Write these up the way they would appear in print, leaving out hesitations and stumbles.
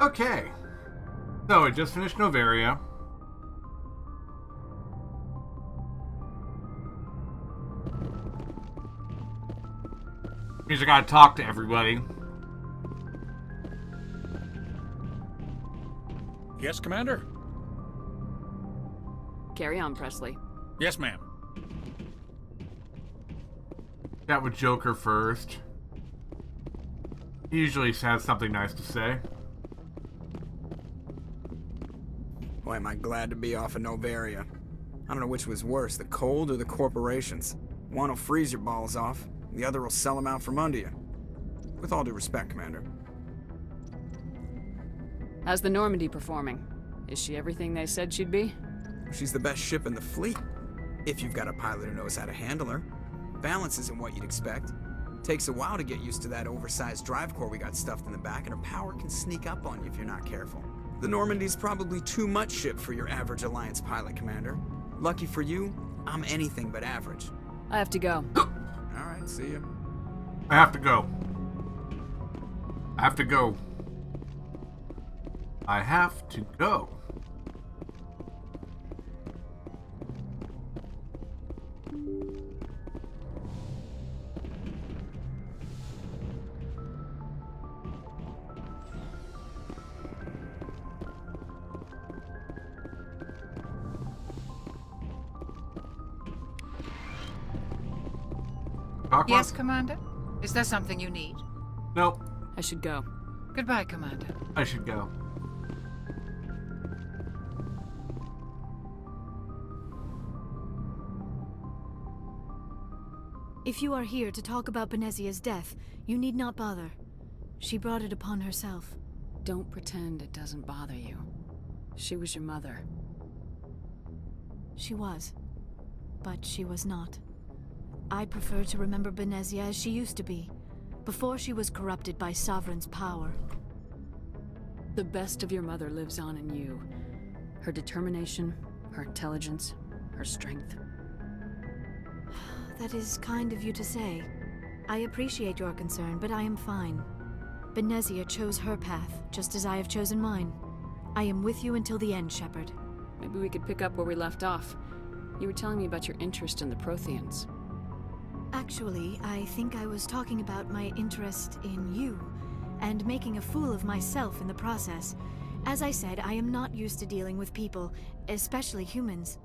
Okay. So, we just finished Novaria. Means I gotta talk to everybody. Yes, Commander? Carry on, Presley. Yes, ma'am. Chat with Joker first. He usually has something nice to say. Boy, am I glad to be off of Novaria. I don't know which was worse, the cold or the corporations. One will freeze your balls off, the other will sell them out from under you. With all due respect, Commander. How's the Normandy performing? Is she everything they said she'd be? She's the best ship in the fleet. If you've got a pilot who knows how to handle her. Balance isn't what you'd expect. Takes a while to get used to that oversized drive core we got stuffed in the back, and her power can sneak up on you if you're not careful. The Normandy's probably too much ship for your average Alliance pilot, Commander. Lucky for you, I'm anything but average. I have to go. Alright, see ya. I have to go. I have to go. I have to go. Yes, Commander? Is there something you need? Nope. I should go. Goodbye, Commander. I should go. If you are here to talk about Benezia's death, you need not bother. She brought it upon herself. Don't pretend it doesn't bother you. She was your mother. She was. But she was not. I prefer to remember Benezia as she used to be, before she was corrupted by Sovereign's power. The best of your mother lives on in you. Her determination, her intelligence, her strength. That is kind of you to say. I appreciate your concern, but I am fine. Benezia chose her path, just as I have chosen mine. I am with you until the end, Shepard. Maybe we could pick up where we left off. You were telling me about your interest in the Protheans. Actually, I think I was talking about my interest in you, and making a fool of myself in the process. As I said, I am not used to dealing with people, especially humans.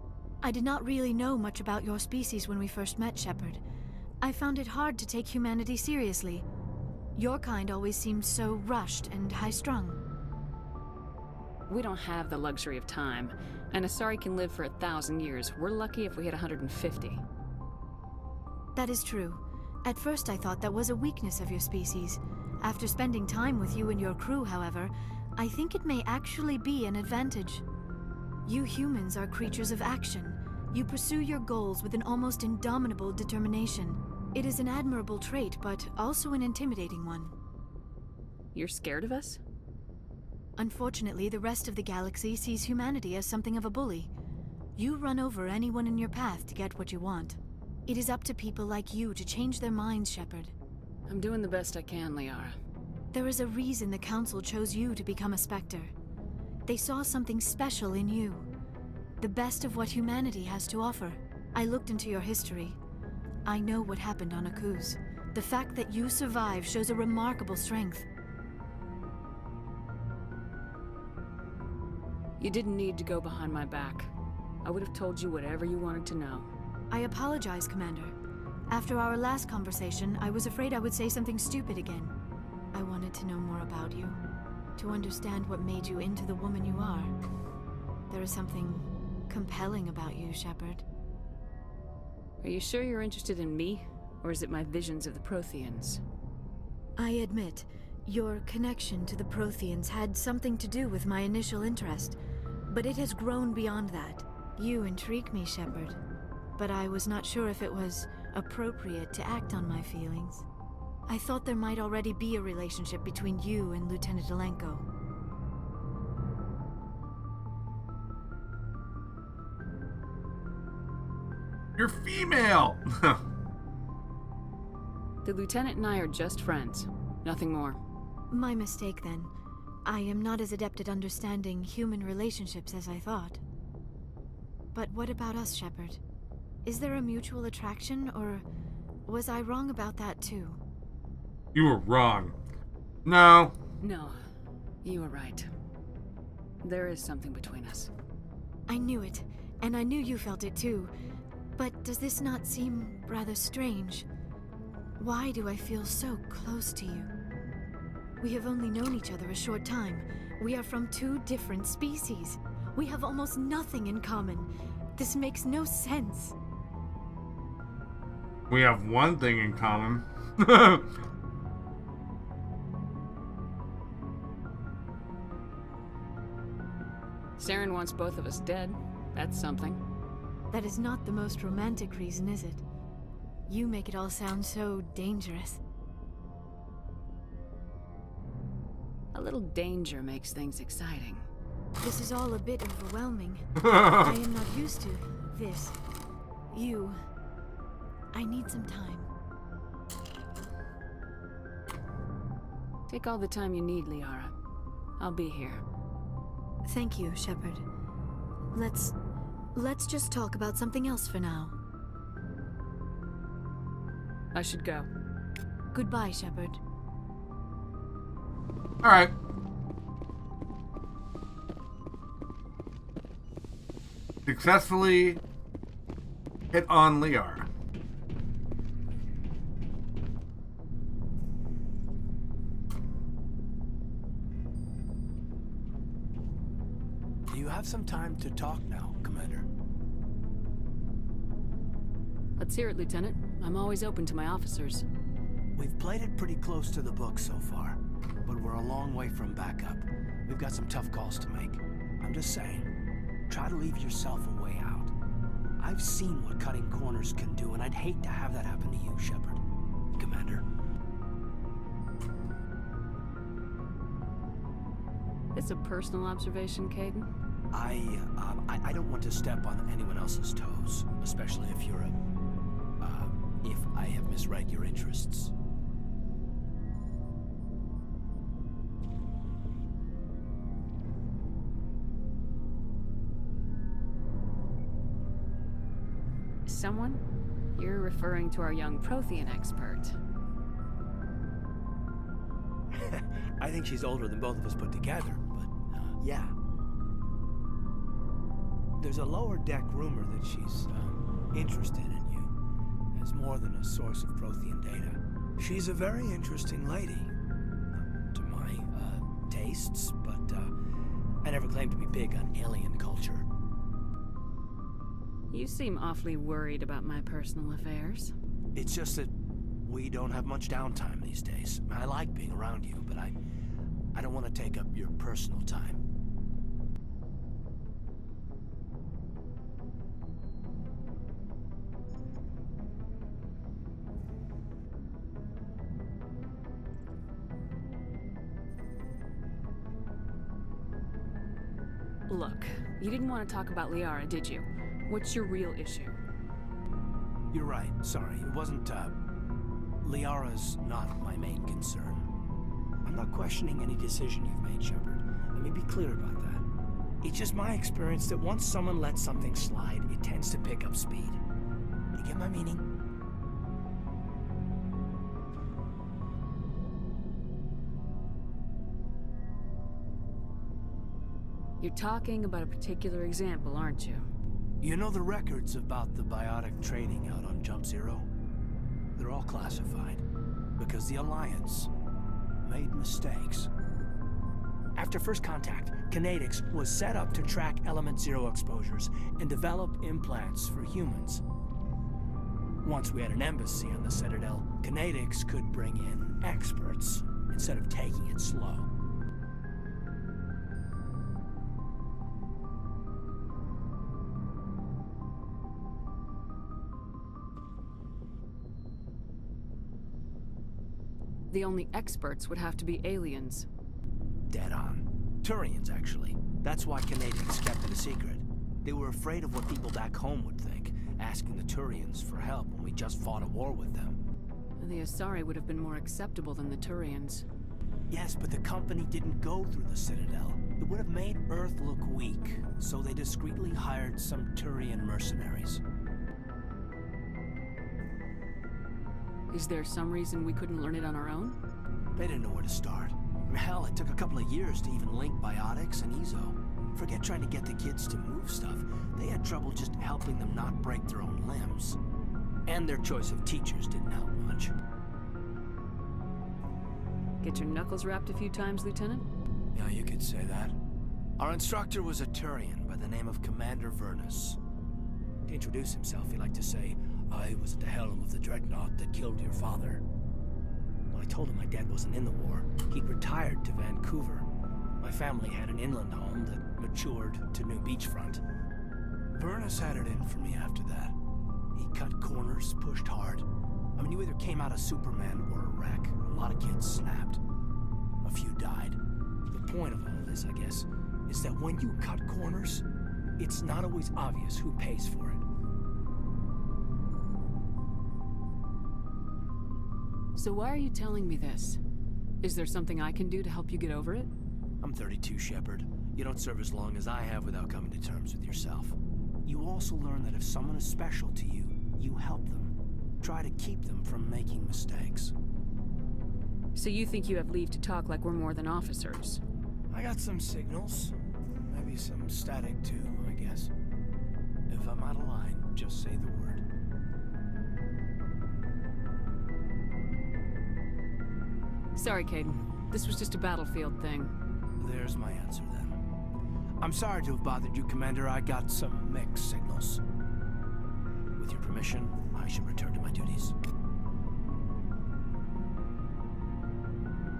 I did not really know much about your species when we first met, Shepard. I found it hard to take humanity seriously. Your kind always seemed so rushed and high-strung. We don't have the luxury of time, and Asari can live for 1,000 years. We're lucky if we hit 150. That is true. At first I thought that was a weakness of your species. After spending time with you and your crew, however, I think it may actually be an advantage. You humans are creatures of action. You pursue your goals with an almost indomitable determination. It is an admirable trait, but also an intimidating one. You're scared of us? Unfortunately, the rest of the galaxy sees humanity as something of a bully. You run over anyone in your path to get what you want. It is up to people like you to change their minds, Shepard. I'm doing the best I can, Liara. There is a reason the Council chose you to become a Spectre. They saw something special in you. The best of what humanity has to offer. I looked into your history. I know what happened on Akuz. The fact that you survived shows a remarkable strength. You didn't need to go behind my back. I would have told you whatever you wanted to know. I apologize, Commander. After our last conversation, I was afraid I would say something stupid again. I wanted to know more about you, to understand what made you into the woman you are. There is something compelling about you, Shepard. Are you sure you're interested in me, or is it my visions of the Protheans? I admit, your connection to the Protheans had something to do with my initial interest, but it has grown beyond that. You intrigue me, Shepard, but I was not sure if it was appropriate to act on my feelings. I thought there might already be a relationship between you and Lieutenant Alenko. You're female! The Lieutenant and I are just friends. Nothing more. My mistake, then. I am not as adept at understanding human relationships as I thought. But what about us, Shepard? Is there a mutual attraction, or was I wrong about that too? You were wrong. No. No, you were right. There is something between us. I knew it, and I knew you felt it too. But does this not seem rather strange? Why do I feel so close to you? We have only known each other a short time. We are from two different species. We have almost nothing in common. This makes no sense. We have one thing in common. Saren wants both of us dead. That's something. That is not the most romantic reason, is it? You make it all sound so dangerous. A little danger makes things exciting. This is all a bit overwhelming. I am not used to this. You. I need some time. Take all the time you need, Liara. I'll be here. Thank you, Shepard. Let's just talk about something else for now. I should go. Goodbye, Shepard. Alright. Successfully hit on Liara. Do you have some time to talk now, Commander? Let's hear it, Lieutenant. I'm always open to my officers. We've played it pretty close to the book so far, but we're a long way from backup. We've got some tough calls to make. I'm just saying, try to leave yourself a way out. I've seen what cutting corners can do, and I'd hate to have that happen to you, Shepard. Commander. It's a personal observation, Caden. I don't want to step on anyone else's toes, especially if you're if I have misread your interests. Someone? You're referring to our young Prothean expert. I think she's older than both of us put together, but, yeah. There's a lower deck rumor that she's, interested in you, as more than a source of Prothean data. She's a very interesting lady. Not to my, tastes, but, I never claimed to be big on alien culture. You seem awfully worried about my personal affairs. It's just that we don't have much downtime these days. I like being around you, but I don't want to take up your personal time. Look, you didn't want to talk about Liara, did you? What's your real issue? You're right. Sorry. It wasn't, Liara's not my main concern. I'm not questioning any decision you've made, Shepard. Let me be clear about that. It's just my experience that once someone lets something slide, it tends to pick up speed. You get my meaning? You're talking about a particular example, aren't you? You know the records about the biotic trading out on Jump Zero? They're all classified, because the Alliance made mistakes. After first contact, Kinetics was set up to track Element Zero exposures and develop implants for humans. Once we had an embassy on the Citadel, Kinetics could bring in experts instead of taking it slow. The only experts would have to be aliens. Dead on. Turians, actually. That's why Kinetics kept it a secret. They were afraid of what people back home would think, asking the Turians for help when we just fought a war with them. The Asari would have been more acceptable than the Turians. Yes, but the company didn't go through the Citadel. It would have made Earth look weak, so they discreetly hired some Turian mercenaries. Is there some reason we couldn't learn it on our own? They didn't know where to start. Hell, it took a couple of years to even link biotics and Ezo. Forget trying to get the kids to move stuff. They had trouble just helping them not break their own limbs. And their choice of teachers didn't help much. Get your knuckles rapped a few times, Lieutenant? Yeah, you could say that. Our instructor was a Turian by the name of Commander Vernus. To introduce himself, he liked to say, "I was at the helm of the dreadnought that killed your father." When I told him my dad wasn't in the war, he'd retired to Vancouver. My family had an inland home that matured to new beachfront. Vernus had it in for me after that. He cut corners, pushed hard. I mean, you either came out a Superman or a wreck. A lot of kids snapped. A few died. The point of all this, I guess, is that when you cut corners, it's not always obvious who pays for it. So why are you telling me this? Is there something I can do to help you get over it? I'm 32, Shepard. You don't serve as long as I have without coming to terms with yourself. You also learn that if someone is special to you, you help them. Try to keep them from making mistakes. So you think you have leave to talk like we're more than officers? I got some signals. Maybe some static too, I guess. If I'm out of line, just say the word. Sorry, Caden. This was just a battlefield thing. There's my answer then. I'm sorry to have bothered you, Commander. I got some mixed signals. With your permission, I should return to my duties.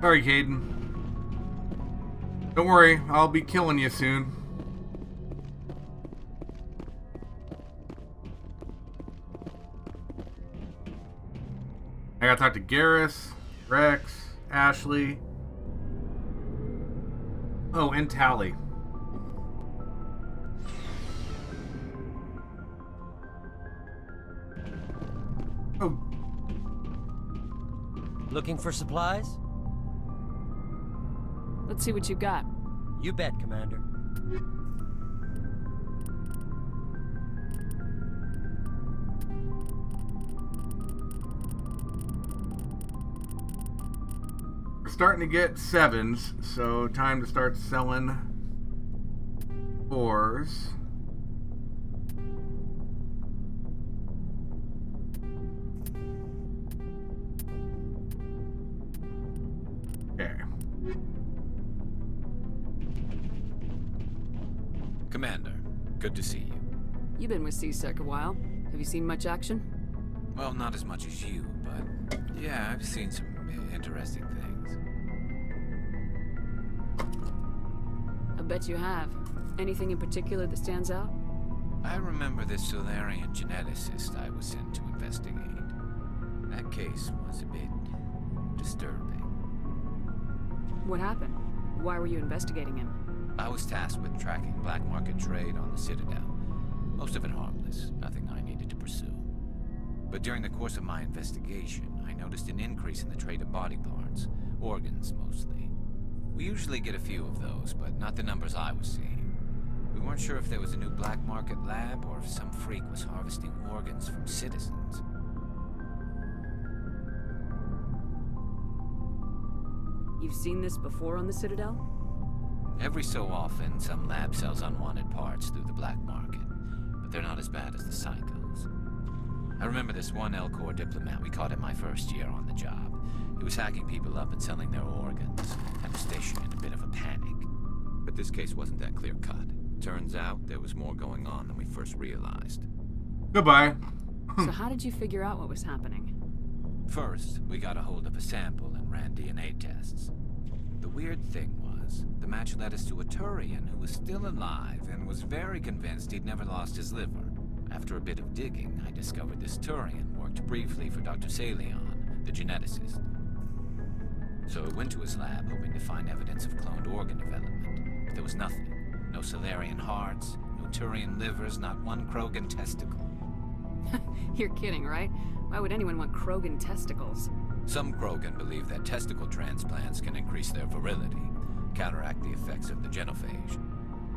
Sorry, Caden. Don't worry, I'll be killing you soon. I gotta talk to Garrus, Rex, Ashley. Oh, and Tally. Oh, Looking for supplies? Let's see what you got. You bet, Commander. we're starting to get 7s, so time to start selling 4s. Okay. Commander, good to see you. You've been with C-Sec a while. Have you seen much action? Well, not as much as you, but yeah, I've seen some interesting things. I bet you have. Anything in particular that stands out? I remember this Solarian geneticist I was sent to investigate. That case was a bit disturbing. What happened? Why were you investigating him? I was tasked with tracking black market trade on the Citadel. Most of it harmless, nothing I needed to pursue. But during the course of my investigation, I noticed an increase in the trade of body parts, organs mostly. We usually get a few of those, but not the numbers I was seeing. We weren't sure if there was a new black market lab or if some freak was harvesting organs from citizens. You've seen this before on the Citadel? Every so often, some lab sells unwanted parts through the black market, but they're not as bad as the psychos. I remember this one L-Corps diplomat we caught in my first year on the job. He was hacking people up and selling their organs, and the station in a bit of a panic. But this case wasn't that clear-cut. Turns out there was more going on than we first realized. Goodbye. So how did you figure out what was happening? First, we got a hold of a sample and ran DNA tests. The weird thing was, the match led us to a Turian who was still alive and was very convinced he'd never lost his liver. After a bit of digging, I discovered this Turian worked briefly for Dr. Salion, the geneticist. So I went to his lab hoping to find evidence of cloned organ development, but there was nothing. No Solarian hearts, no Turian livers, not one Krogan testicle. You're kidding, right? Why would anyone want Krogan testicles? Some Krogan believe that testicle transplants can increase their virility, counteract the effects of the genophage.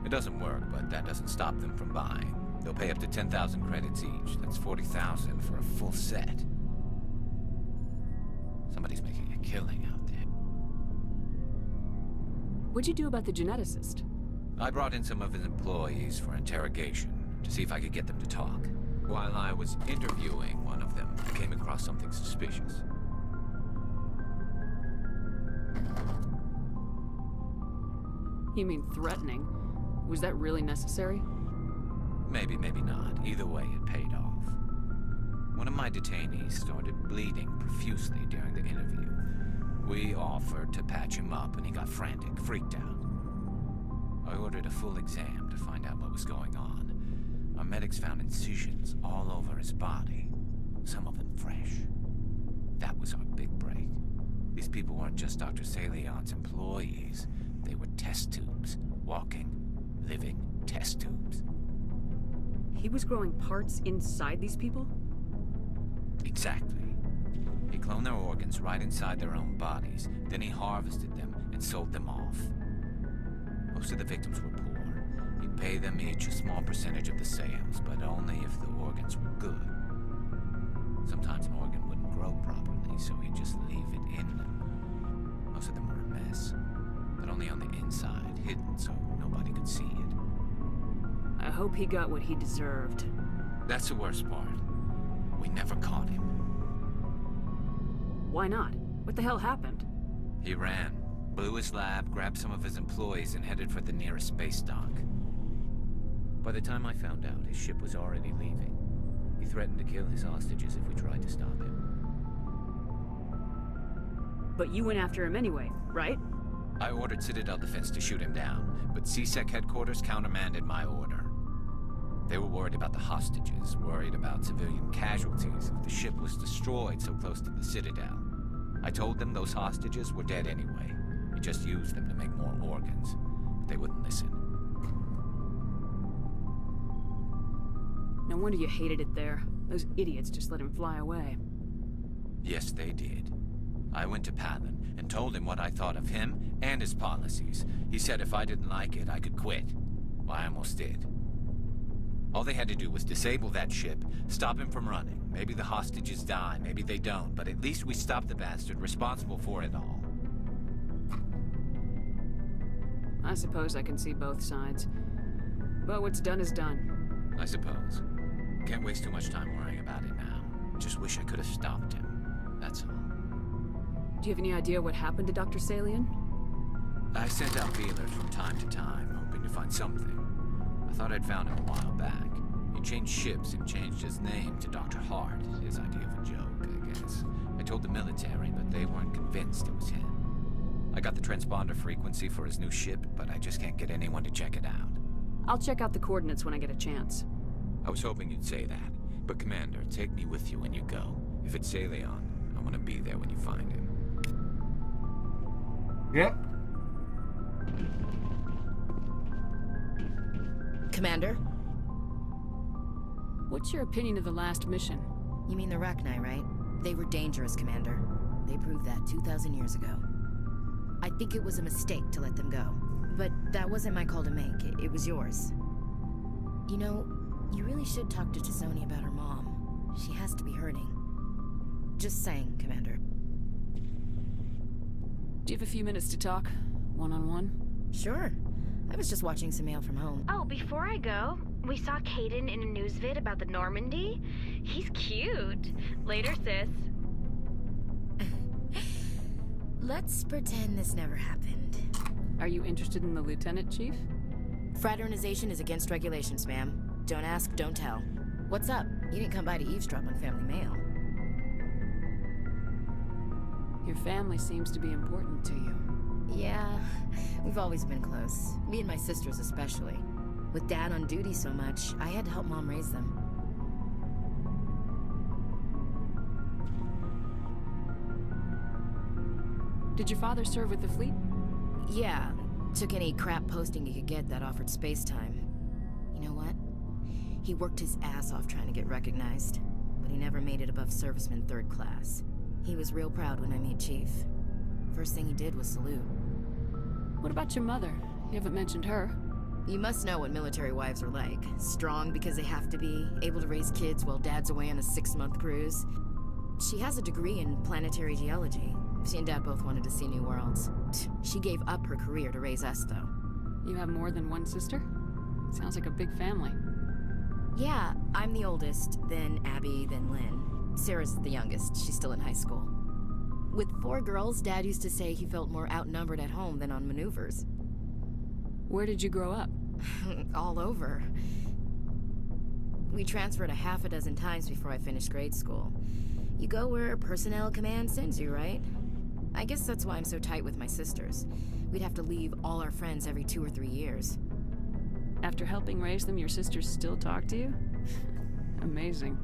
It doesn't work, but that doesn't stop them from buying. They'll pay up to 10,000 credits each. That's 40,000 for a full set. Somebody's making a killing out there. What'd you do about the geneticist? I brought in some of his employees for interrogation to see if I could get them to talk. While I was interviewing one of them, I came across something suspicious. You mean threatening? Was that really necessary? Maybe, maybe not. Either way, it paid off. One of my detainees started bleeding profusely during the interview. We offered to patch him up, and he got frantic, freaked out. I ordered a full exam to find out what was going on. Our medics found incisions all over his body, some of them fresh. That was our big break. These people weren't just Dr. Salion's employees. They were test tubes. Walking, living test tubes. He was growing parts inside these people? Exactly. He cloned their organs right inside their own bodies. Then he harvested them and sold them off. Most of the victims were poor. He'd pay them each a small percentage of the sales, but only if the organs were good. Sometimes an organ wouldn't grow properly, so he'd just leave it in them. Most of them were a mess, but only on the inside, hidden so nobody could see it. I hope he got what he deserved. That's the worst part. We never caught him. Why not? What the hell happened? He ran, blew his lab, grabbed some of his employees, and headed for the nearest space dock. By the time I found out, his ship was already leaving. He threatened to kill his hostages if we tried to stop him. But you went after him anyway, right? I ordered Citadel Defense to shoot him down, but CSEC headquarters countermanded my order. They were worried about the hostages, worried about civilian casualties if the ship was destroyed so close to the Citadel. I told them those hostages were dead anyway. We just used them to make more organs, but they wouldn't listen. No wonder you hated it there. Those idiots just let him fly away. Yes, they did. I went to Palin and told him what I thought of him and his policies. He said if I didn't like it, I could quit. Well, I almost did. All they had to do was disable that ship, stop him from running. Maybe the hostages die, maybe they don't, but at least we stopped the bastard responsible for it all. I suppose I can see both sides. But what's done is done. I suppose. Can't waste too much time worrying about it now. Just wish I could have stopped him. That's all. Do you have any idea what happened to Dr. Salion? I sent out feelers from time to time, hoping to find something. I thought I'd found him a while back. He changed ships and changed his name to Dr. Hart. His idea of a joke, I guess. I told the military, but they weren't convinced it was him. I got the transponder frequency for his new ship, but I just can't get anyone to check it out. I'll check out the coordinates when I get a chance. I was hoping you'd say that. But Commander, take me with you when you go. If it's Salion, I want to be there when you find him. Yep. Commander? What's your opinion of the last mission? You mean the Rachni, right? They were dangerous, Commander. They proved that 2,000 years ago. I think it was a mistake to let them go. But that wasn't my call to make. It was yours. You know, you really should talk to Tizoni about her mom. She has to be hurting. Just saying, Commander. Do you have a few minutes to talk? One-on-one? Sure. I was just watching some mail from home. Oh, before I go, we saw Caden in a news vid about the Normandy. He's cute. Later, sis. Let's pretend this never happened. Are you interested in the Lieutenant, Chief? Fraternization is against regulations, ma'am. Don't ask, don't tell. What's up? You didn't come by to eavesdrop on family mail. Your family seems to be important to you. Yeah, we've always been close. Me and my sisters especially. With Dad on duty so much, I had to help Mom raise them. Did your father serve with the fleet? Yeah, took any crap posting he could get that offered space time. You know what? He worked his ass off trying to get recognized, but he never made it above serviceman 3rd class. He was real proud when I met Chief. First thing he did was salute. What about your mother? You haven't mentioned her. You must know what military wives are like. Strong because they have to be, able to raise kids while dad's away on a 6-month cruise. She has a degree in planetary geology. She and Dad both wanted to see new worlds. She gave up her career to raise us, though. You have more than one sister? Sounds like a big family. Yeah, I'm the oldest, then Abby, then Lynn. Sarah's the youngest. She's still in high school. With 4 girls, Dad used to say he felt more outnumbered at home than on maneuvers. Where did you grow up? All over. We transferred a half a dozen times before I finished grade school. You go where personnel command sends you, right? I guess that's why I'm so tight with my sisters. We'd have to leave all our friends every 2 or 3 years. After helping raise them, your sisters still talk to you? Amazing.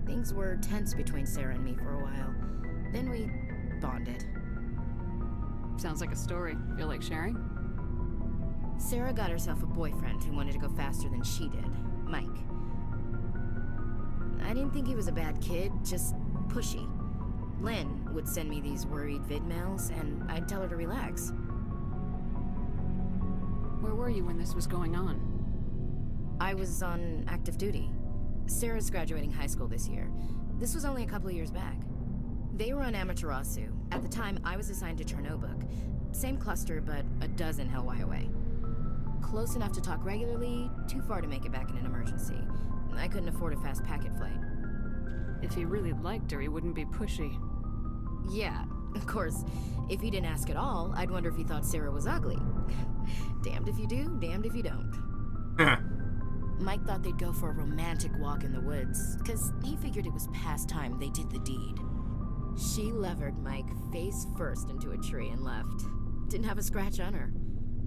Things were tense between Sarah and me for a while. Then we bonded. Sounds like a story. Feel like sharing? Sarah got herself a boyfriend who wanted to go faster than she did, Mike. I didn't think he was a bad kid, just pushy. Lynn would send me these worried vidmails, and I'd tell her to relax. Where were you when this was going on? I was on active duty. Sarah's graduating high school this year. This was only a couple of years back. They were on Amaterasu. At the time, I was assigned to Chernobog. Same cluster, but a dozen Hellwire away. Close enough to talk regularly, too far to make it back in an emergency. I couldn't afford a fast packet flight. If he really liked her, he wouldn't be pushy. Yeah, of course. If he didn't ask at all, I'd wonder if he thought Sarah was ugly. Damned if you do, damned if you don't. Mike thought they'd go for a romantic walk in the woods, because he figured it was past time they did the deed. She levered Mike face first into a tree and left. Didn't have a scratch on her.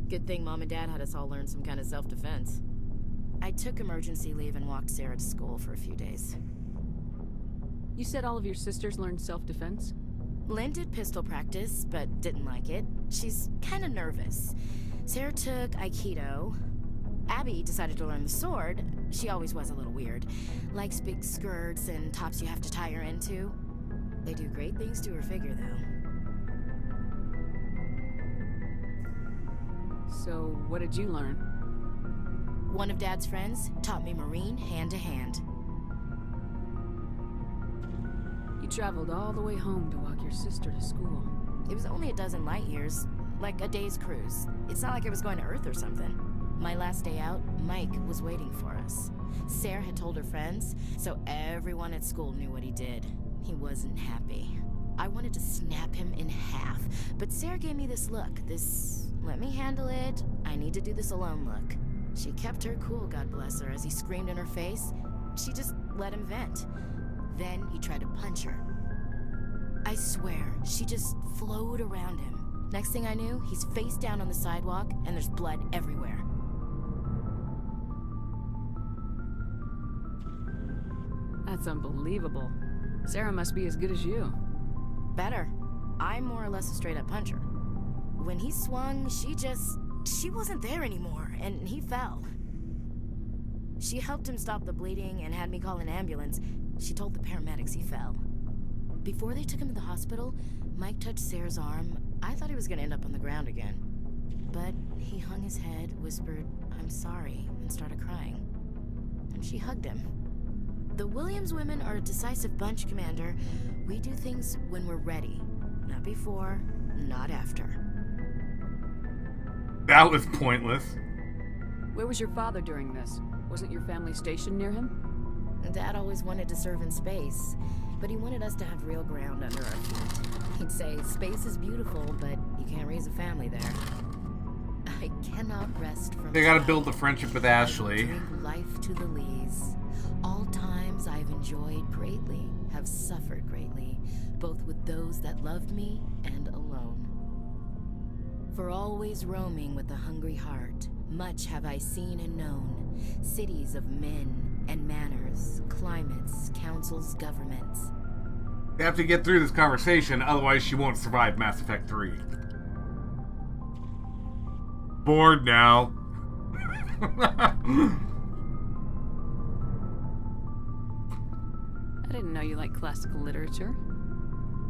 Good thing Mom and Dad had us all learn some kind of self-defense. I took emergency leave and walked Sarah to school for a few days. You said all of your sisters learned self-defense? Lynn did pistol practice, but didn't like it. She's kind of nervous. Sarah took Aikido. Abby decided to learn the sword. She always was a little weird. Likes big skirts and tops you have to tie her into. They do great things to her figure, though. So, what did you learn? One of Dad's friends taught me Marine hand to hand. You traveled all the way home to walk your sister to school. It was only a dozen light years, like a day's cruise. It's not like I was going to Earth or something. My last day out, Mike was waiting for us. Sarah had told her friends, so everyone at school knew what he did. He wasn't happy. I wanted to snap him in half, but Sarah gave me this look, this let me handle it, I need to do this alone look. She kept her cool, God bless her, as he screamed in her face. She just let him vent. Then he tried to punch her. I swear, she just flowed around him. Next thing I knew, he's face down on the sidewalk, and there's blood everywhere. That's unbelievable. Sarah must be as good as you. Better. I'm more or less a straight-up puncher. When he swung, she wasn't there anymore, and he fell. She helped him stop the bleeding and had me call an ambulance. She told the paramedics he fell. Before they took him to the hospital, Mike touched Sarah's arm. I thought he was gonna end up on the ground again. But he hung his head, whispered, "I'm sorry," and started crying. And she hugged him. The Williams women are a decisive bunch, Commander. We do things when we're ready. Not before, not after. That was pointless. Where was your father during this? Wasn't your family stationed near him? Dad always wanted to serve in space, but he wanted us to have real ground under our feet. He'd say, space is beautiful, but you can't raise a family there. I cannot rest from They gotta build a friendship with Ashley. Drink life to the lees. All times I've enjoyed greatly, have suffered greatly, both with those that loved me and alone. For always roaming with a hungry heart, much have I seen and known, cities of men and manners, climates, councils, governments. They have to get through this conversation, otherwise she won't survive Mass Effect 3. Bored now. I didn't know you liked classical literature.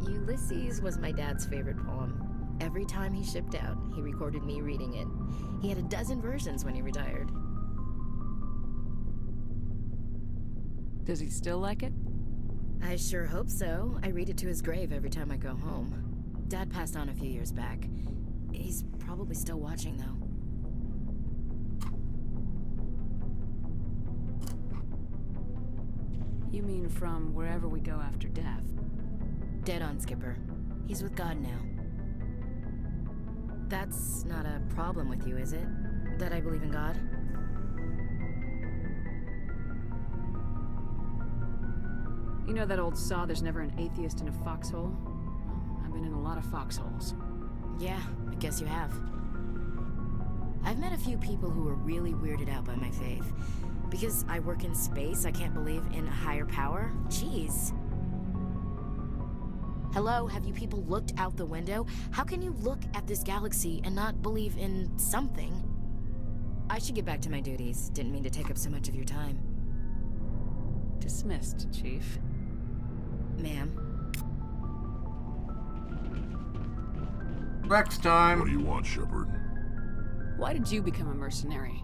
Ulysses was my dad's favorite poem. Every time he shipped out, he recorded me reading it. He had a dozen versions when he retired. Does he still like it? I sure hope so. I read it to his grave every time I go home. Dad passed on a few years back. He's probably still watching, though. You mean from wherever we go after death? Dead on, Skipper. He's with God now. That's not a problem with you, is it? That I believe in God? You know that old saw, there's never an atheist in a foxhole? Well, I've been in a lot of foxholes. Yeah, I guess you have. I've met a few people who were really weirded out by my faith. Because I work in space, I can't believe in a higher power? Jeez. Hello, have you people looked out the window? How can you look at this galaxy and not believe in something? I should get back to my duties. Didn't mean to take up so much of your time. Dismissed, Chief. Ma'am. Next time. What do you want, Shepard? Why did you become a mercenary?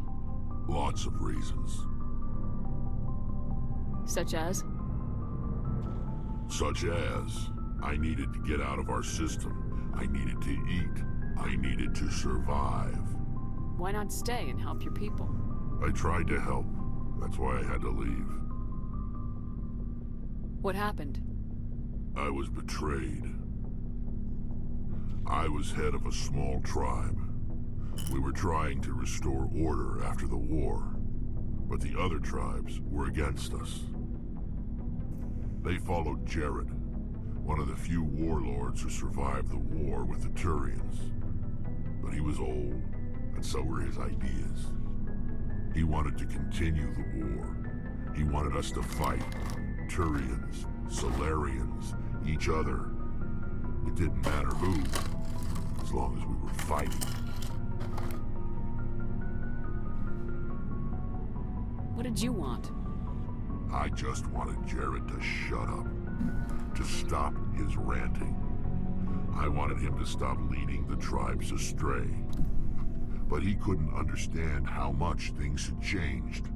Lots of reasons. Such as? Such as, I needed to get out of our system. I needed to eat. I needed to survive. Why not stay and help your people? I tried to help. That's why I had to leave. What happened? I was betrayed. I was head of a small tribe. We were trying to restore order after the war, but the other tribes were against us. They followed Jared, one of the few warlords who survived the war with the Turians. But he was old, and so were his ideas. He wanted to continue the war. He wanted us to fight Turians, Solarians, each other. It didn't matter who, as long as we were fighting. What did you want? I just wanted Jared to shut up, to stop his ranting. I wanted him to stop leading the tribes astray. But he couldn't understand how much things had changed.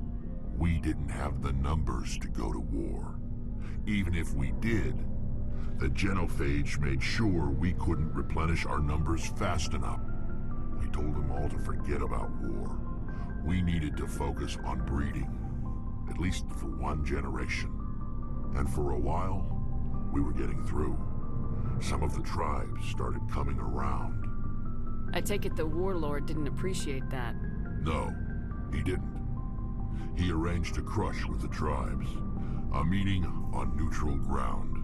We didn't have the numbers to go to war. Even if we did, the genophage made sure we couldn't replenish our numbers fast enough. I told them all to forget about war. We needed to focus on breeding, at least for one generation. And for a while, we were getting through. Some of the tribes started coming around. I take it the warlord didn't appreciate that. No, he didn't. He arranged a crush with the tribes, a meeting on neutral ground.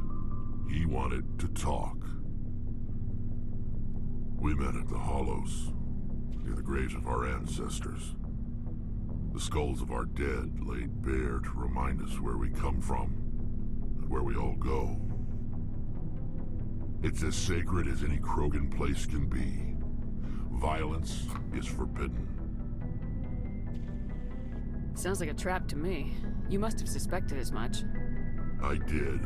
He wanted to talk. We met at the Hollows, near the graves of our ancestors. The skulls of our dead laid bare to remind us where we come from, and where we all go. It's as sacred as any Krogan place can be. Violence is forbidden. Sounds like a trap to me. You must have suspected as much. I did.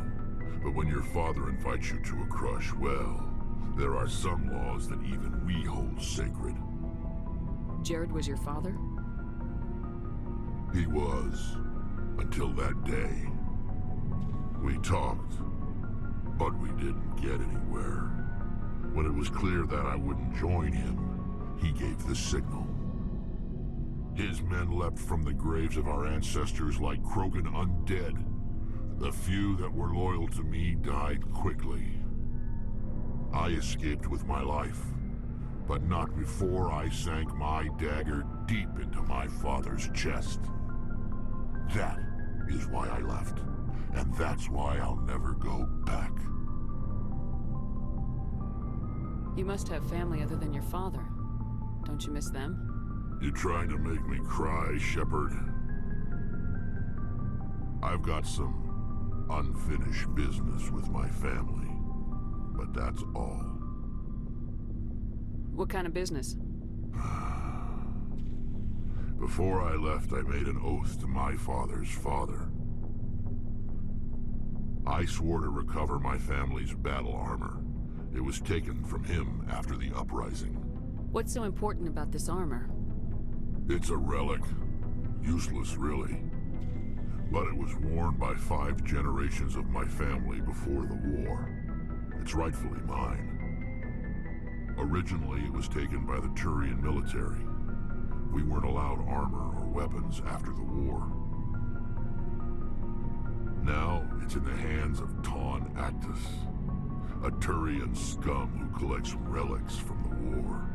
But when your father invites you to a crush, well, there are some laws that even we hold sacred. Jared was your father? He was, until that day. We talked, but we didn't get anywhere. When it was clear that I wouldn't join him, he gave the signal. His men leapt from the graves of our ancestors like Krogan undead. The few that were loyal to me died quickly. I escaped with my life, but not before I sank my dagger deep into my father's chest. That is why I left, and that's why I'll never go back. You must have family other than your father. Don't you miss them? You trying to make me cry, Shepard? I've got some unfinished business with my family, but that's all. What kind of business? Before I left, I made an oath to my father's father. I swore to recover my family's battle armor. It was taken from him after the uprising. What's so important about this armor? It's a relic. Useless, really. But it was worn by 5 generations of my family before the war. It's rightfully mine. Originally, it was taken by the Turian military. We weren't allowed armor or weapons after the war. Now, it's in the hands of Taun Actus, a Turian scum who collects relics from the war.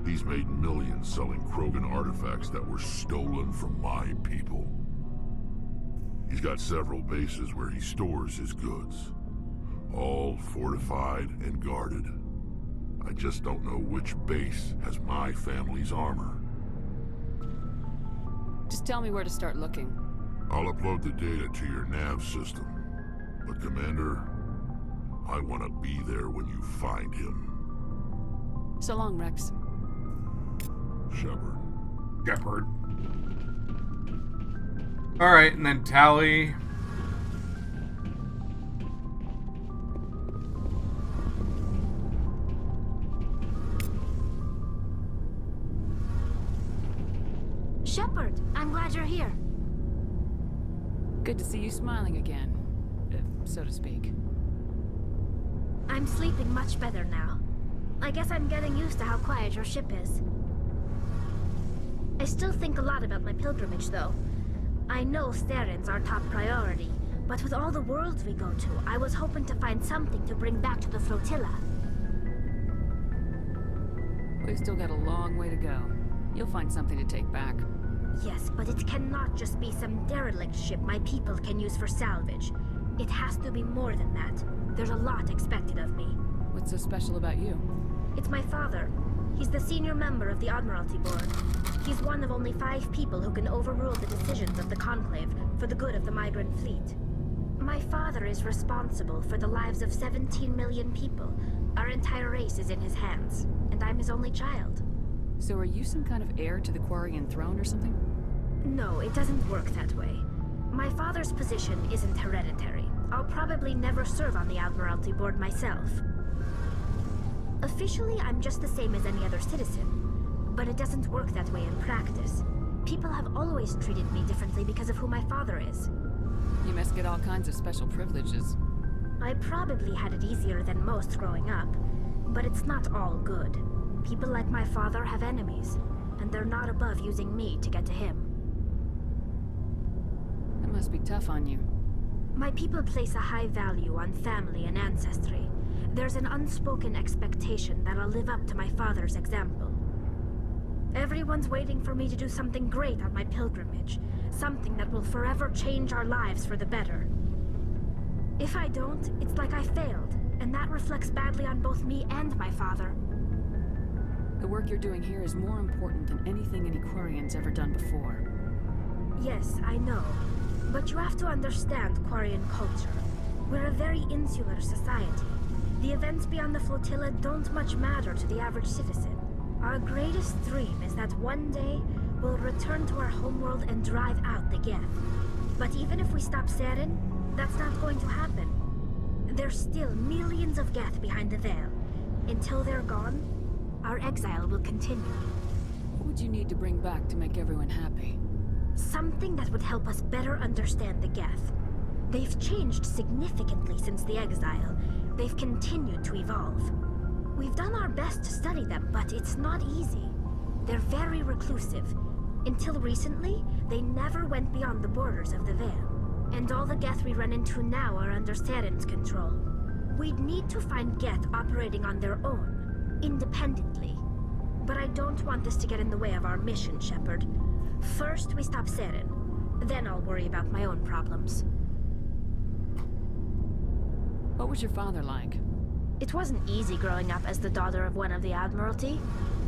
He's made millions selling Krogan artifacts that were stolen from my people. He's got several bases where he stores his goods, all fortified and guarded. I just don't know which base has my family's armor. Just tell me where to start looking. I'll upload the data to your nav system. But Commander, I want to be there when you find him. So long, Rex. Shepard. Shepard. Alright, and then Tally. Shepard, I'm glad you're here. Good to see you smiling again, so to speak. I'm sleeping much better now. I guess I'm getting used to how quiet your ship is. I still think a lot about my pilgrimage, though. I know Theron's our top priority, but with all the worlds we go to, I was hoping to find something to bring back to the flotilla. We've still got a long way to go. You'll find something to take back. Yes, but it cannot just be some derelict ship my people can use for salvage. It has to be more than that. There's a lot expected of me. What's so special about you? It's my father. He's the senior member of the Admiralty Board. He's one of only 5 people who can overrule the decisions of the Conclave for the good of the migrant fleet. My father is responsible for the lives of 17 million people. Our entire race is in his hands, and I'm his only child. So are you some kind of heir to the Quarian throne or something? No, it doesn't work that way. My father's position isn't hereditary. I'll probably never serve on the Admiralty Board myself. Officially, I'm just the same as any other citizen. But it doesn't work that way in practice. People have always treated me differently because of who my father is. You must get all kinds of special privileges. I probably had it easier than most growing up, but it's not all good. People like my father have enemies, and they're not above using me to get to him. That must be tough on you. My people place a high value on family and ancestry. There's an unspoken expectation that I'll live up to my father's example. Everyone's waiting for me to do something great on my pilgrimage, something that will forever change our lives for the better. If I don't, it's like I failed, and that reflects badly on both me and my father. The work you're doing here is more important than anything any Quarian's ever done before. Yes, I know. But you have to understand Quarian culture. We're a very insular society. The events beyond the flotilla don't much matter to the average citizen. Our greatest dream is that one day we'll return to our homeworld and drive out the Geth. But even if we stop Saren, that's not going to happen. There's still millions of Geth behind the veil. Until they're gone, our exile will continue. What would you need to bring back to make everyone happy? Something that would help us better understand the Geth. They've changed significantly since the exile. They've continued to evolve. We've done our best to study them, but it's not easy. They're very reclusive. Until recently, they never went beyond the borders of the Veil. And all the Geth we run into now are under Saren's control. We'd need to find Geth operating on their own, independently. But I don't want this to get in the way of our mission, Shepard. First, we stop Saren. Then I'll worry about my own problems. What was your father like? It wasn't easy growing up as the daughter of one of the Admiralty.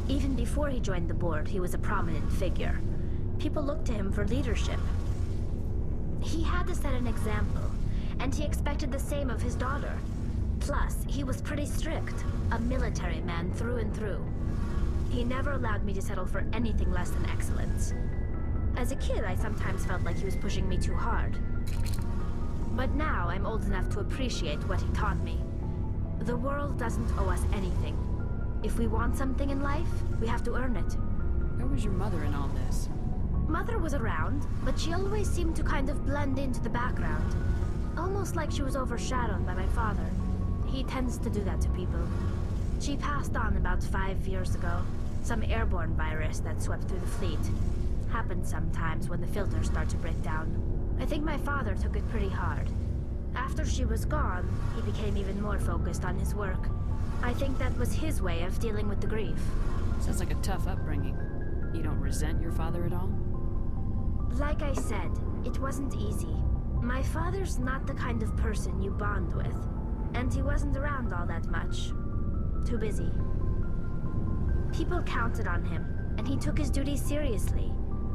Even before he joined the board, he was a prominent figure. People looked to him for leadership. He had to set an example, and he expected the same of his daughter. Plus, he was pretty strict, a military man through and through. He never allowed me to settle for anything less than excellence. As a kid, I sometimes felt like he was pushing me too hard. But now I'm old enough to appreciate what he taught me. The world doesn't owe us anything. If we want something in life, we have to earn it. Where was your mother in all this? Mother was around, but she always seemed to kind of blend into the background. Almost like she was overshadowed by my father. He tends to do that to people. She passed on about 5 years ago. Some airborne virus that swept through the fleet. Happens sometimes when the filters start to break down. I think my father took it pretty hard. After she was gone, he became even more focused on his work. I think that was his way of dealing with the grief. Sounds like a tough upbringing. You don't resent your father at all? Like I said, it wasn't easy. My father's not the kind of person you bond with. And he wasn't around all that much. Too busy. People counted on him, and he took his duties seriously.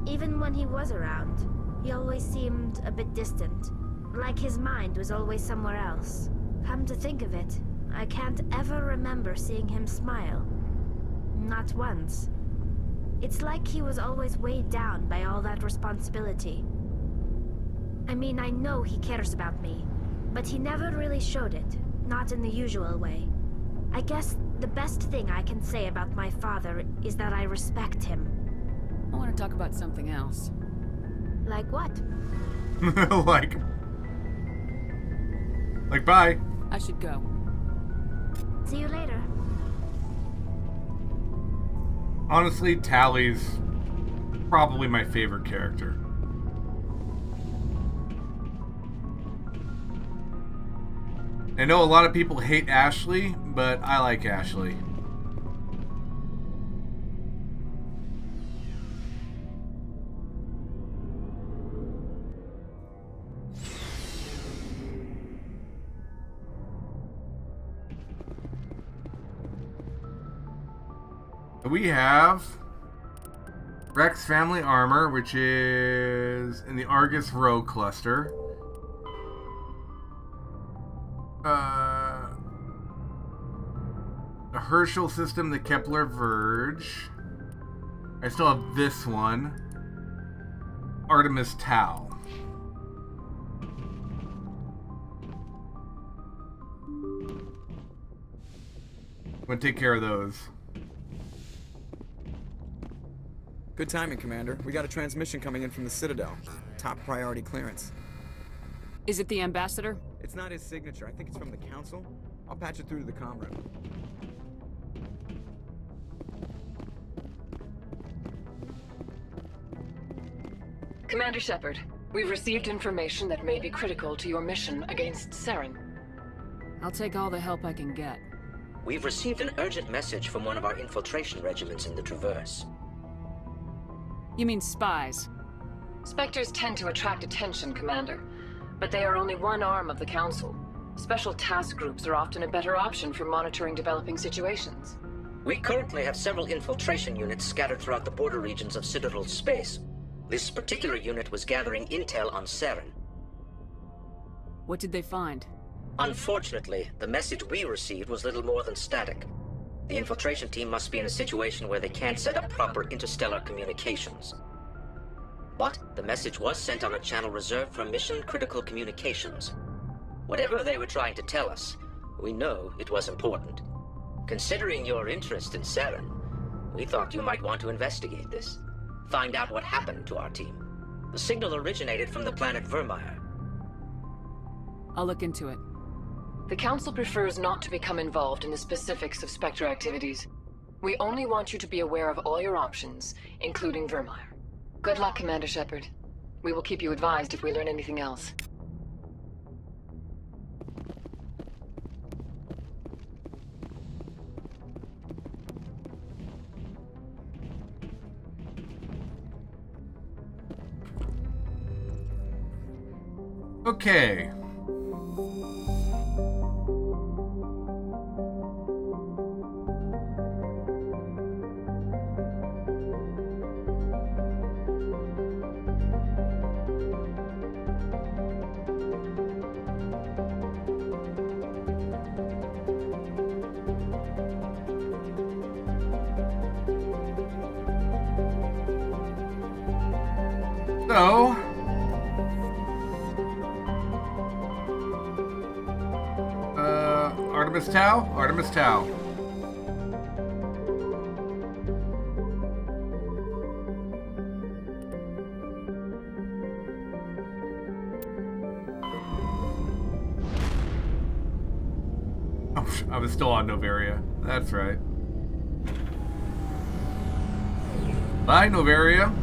Even when he was around, he always seemed a bit distant. Like his mind was always somewhere else. Come to think of it, I can't ever remember seeing him smile. Not once. It's like he was always weighed down by all that responsibility. I mean, I know he cares about me, but he never really showed it, not in the usual way. I guess the best thing I can say about my father is that I respect him. I want to talk about something else. Like what? like bye. I should go. See you later. Honestly, Tally's probably my favorite character. I know a lot of people hate Ashley, but I like Ashley. We have Rex Family Armor, which is in the Argus Rogue cluster. The Herschel system, the Kepler Verge. I still have this one. Artemis Tau. I'm gonna take care of those. Good timing, Commander. We got a transmission coming in from the Citadel. Top priority clearance. Is it the ambassador? It's not his signature. I think it's from the Council. I'll patch it through to the comm room. Commander Shepard, we've received information that may be critical to your mission against Saren. I'll take all the help I can get. We've received an urgent message from one of our infiltration regiments in the Traverse. You mean spies? Spectres tend to attract attention, Commander, but they are only one arm of the Council. Special task groups are often a better option for monitoring developing situations. We currently have several infiltration units scattered throughout the border regions of Citadel space. This particular unit was gathering intel on Saren. What did they find? Unfortunately, the message we received was little more than static. The infiltration team must be in a situation where they can't set up proper interstellar communications. But the message was sent on a channel reserved for mission-critical communications. Whatever they were trying to tell us, we know it was important. Considering your interest in Saren, we thought you might want to investigate this. Find out what happened to our team. The signal originated from the planet Vermeer. I'll look into it. The Council prefers not to become involved in the specifics of Spectre activities. We only want you to be aware of all your options, including Vermeer. Good luck, Commander Shepard. We will keep you advised if we learn anything else. Okay. So, Artemis Tau? Artemis Tau. Oh, I was still on Novaria. That's right. Bye, Novaria.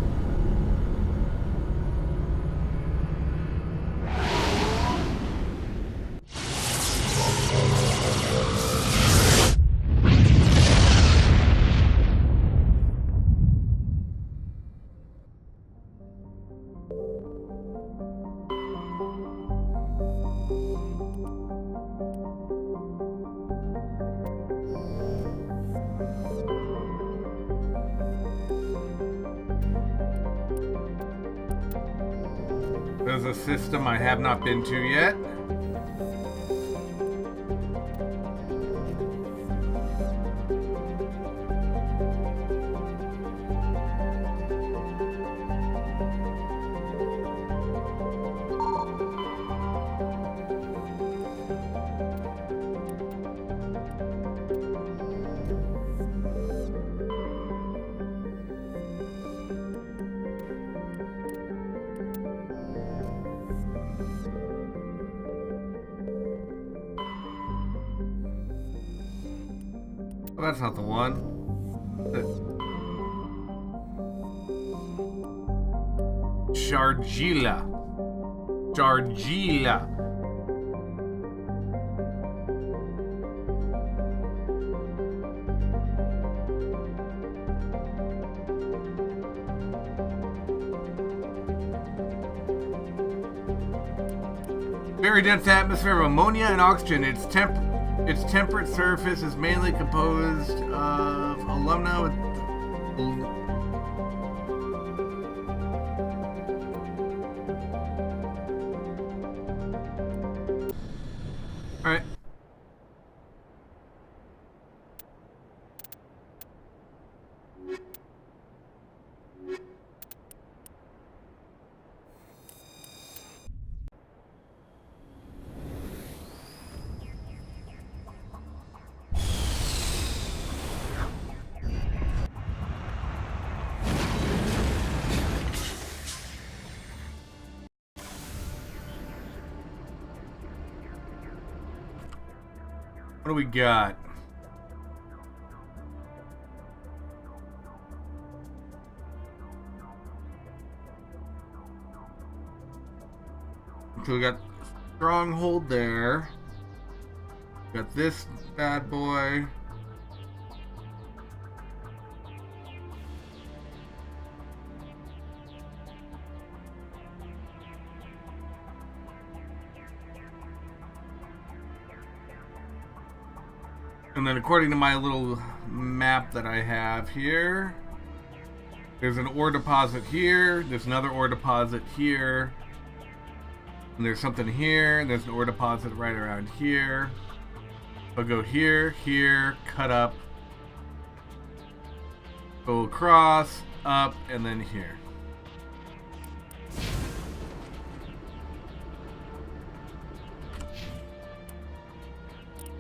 There's a system I have not been to yet. Oh, that's not the one. Shargila. Shargila. Very dense atmosphere of ammonia and oxygen. Its temperate surface is mainly composed of alumina with... Alright. What do we got? So we got Stronghold there. Got this bad boy. And then according to my little map that I have here, there's an ore deposit here, there's another ore deposit here, and there's something here, and there's an ore deposit right around here. I'll go here, here, cut up, go across, up, and then here.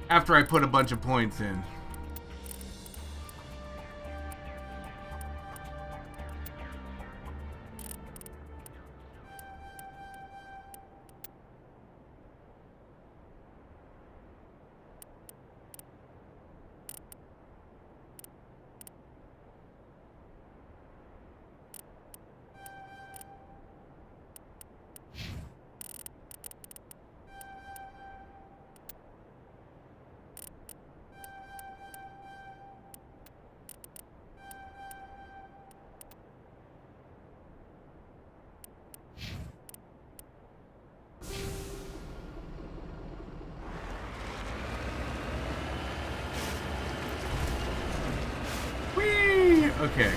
After I put a bunch of points in. Okay.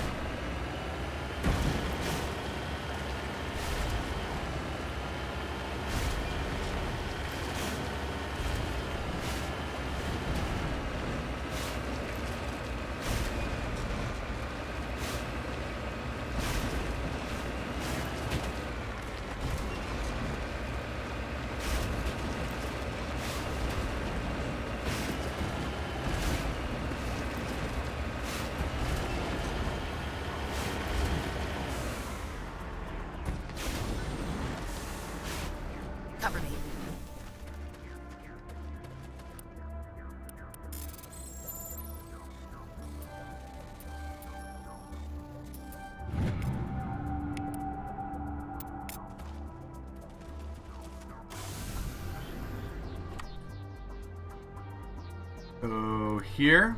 So here.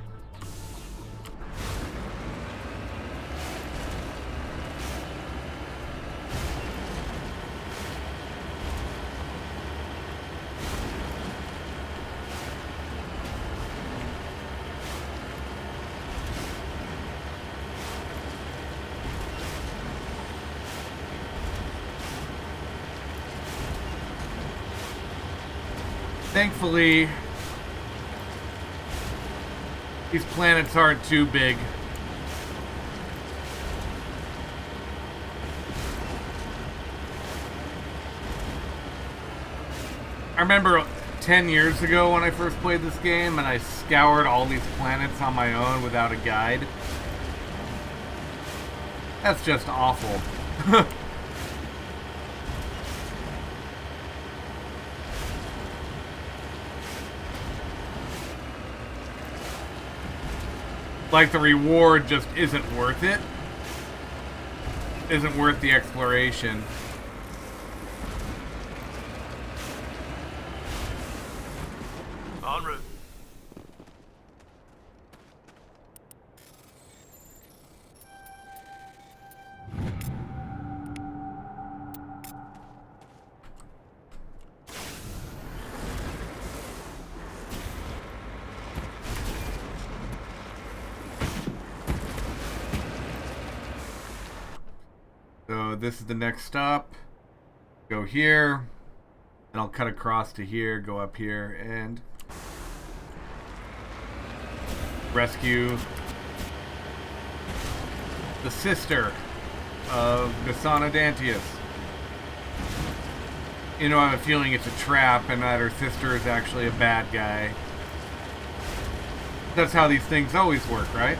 Thankfully, these planets aren't too big. I remember 10 years ago when I first played this game and I scoured all these planets on my own without a guide. That's just awful. Like, the reward just isn't worth it. Isn't worth the exploration. En route. So this is the next stop. Go here, and I'll cut across to here, go up here, and rescue the sister of Nasana Dantius. You know, I have a feeling it's a trap and that her sister is actually a bad guy. That's how these things always work, right?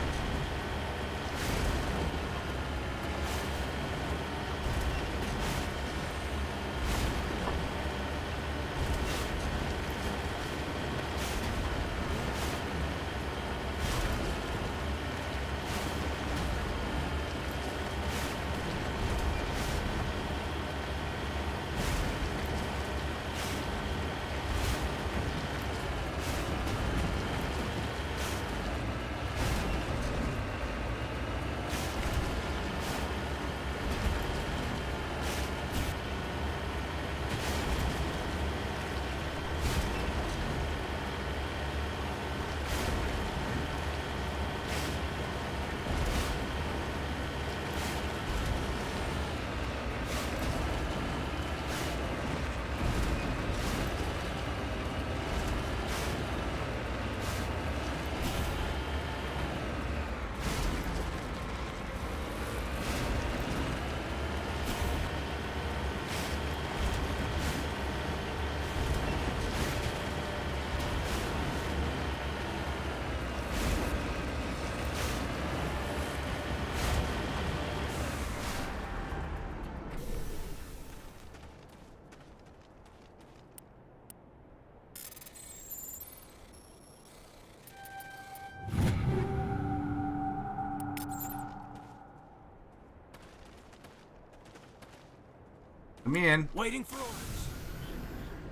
Come in. Waiting for orders.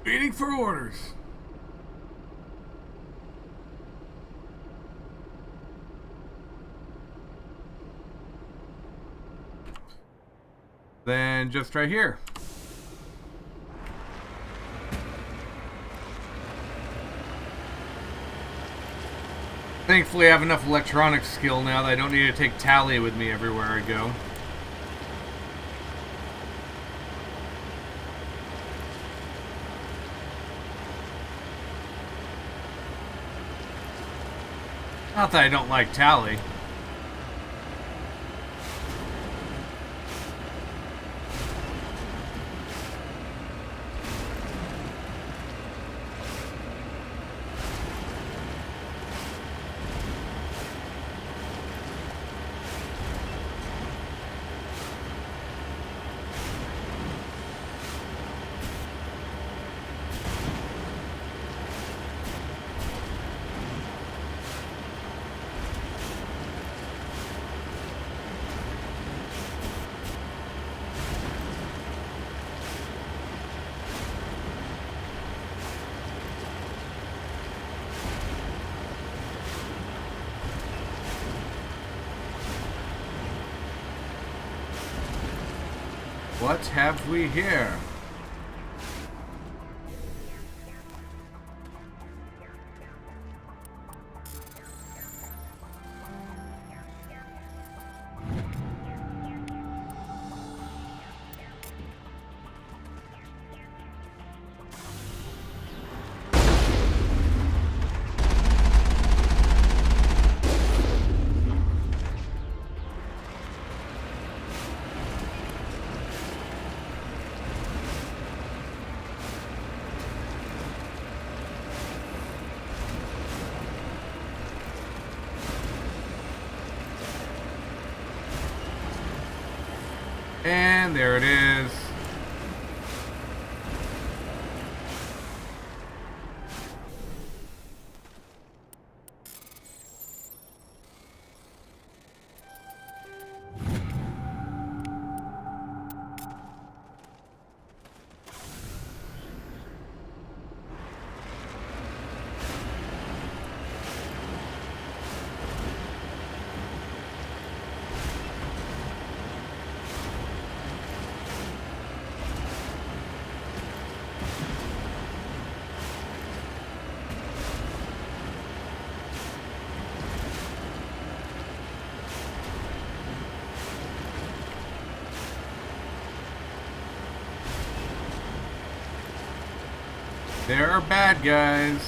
Waiting for orders. Then just right here. Thankfully, I have enough electronics skill now that I don't need to take Tally with me everywhere I go. Not that I don't like Tally. What have we here? And there it is. There are bad guys.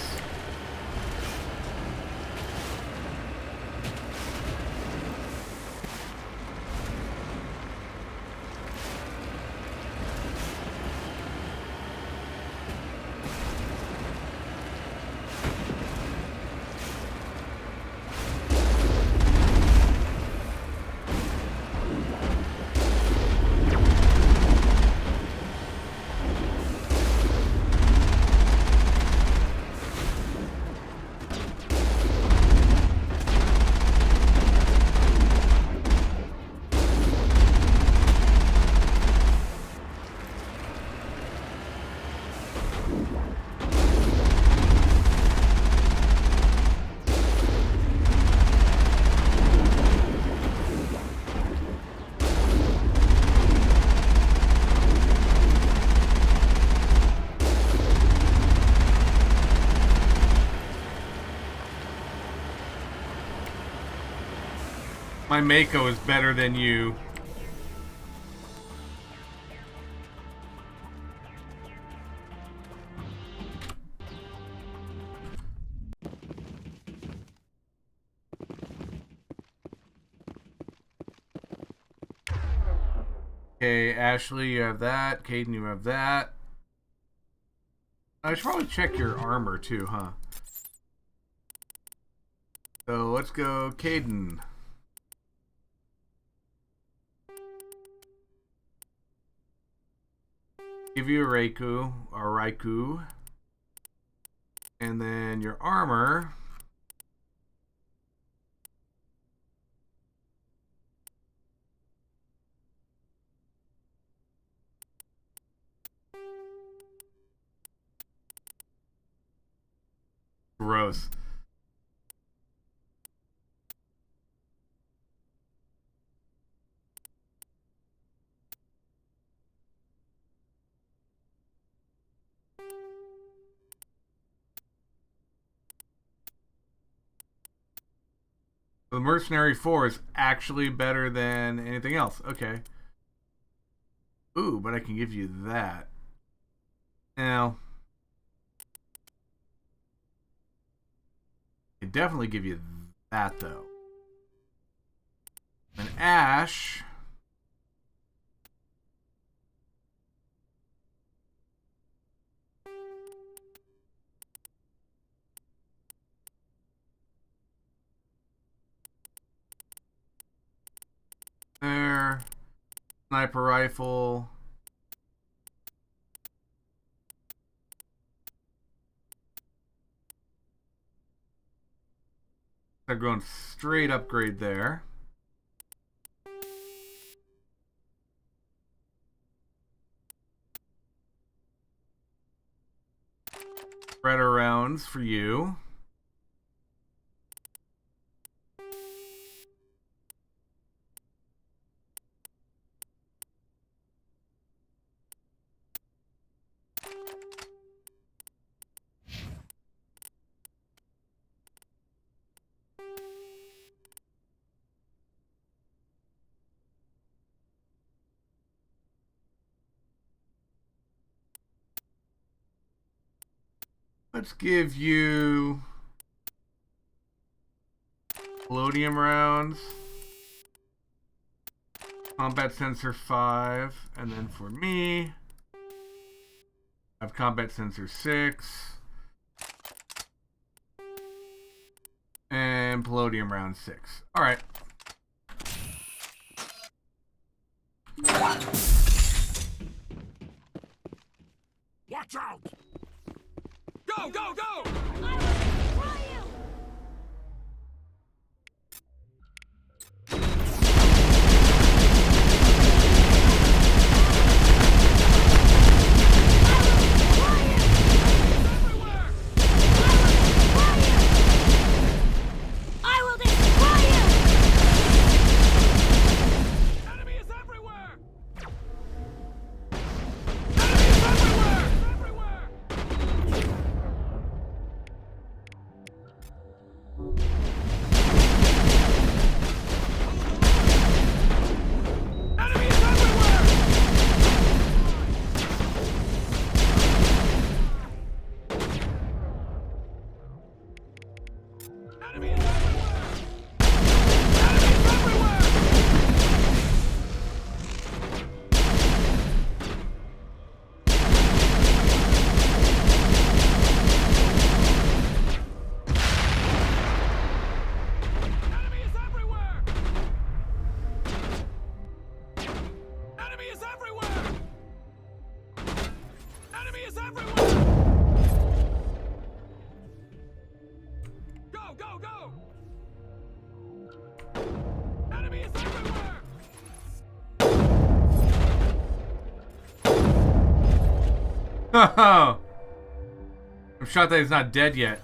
My Mako is better than you. Okay, Ashley, you have that. Caden, you have that. I should probably check your armor too, huh? So let's go, Caden. Give you a Raikou. And then your armor. Gross. The Mercenary 4 is actually better than anything else. Okay. Ooh, but I can give you that. Now, I can definitely give you that, though. An Ash. There. Sniper rifle. They're going straight upgrade there. Spreader rounds for you. Let's give you Palladium rounds, Combat Sensor 5, and then for me, I have Combat Sensor 6, and Palladium round 6. Alright. Watch out! Go, go, go! I'm shocked that he's not dead yet.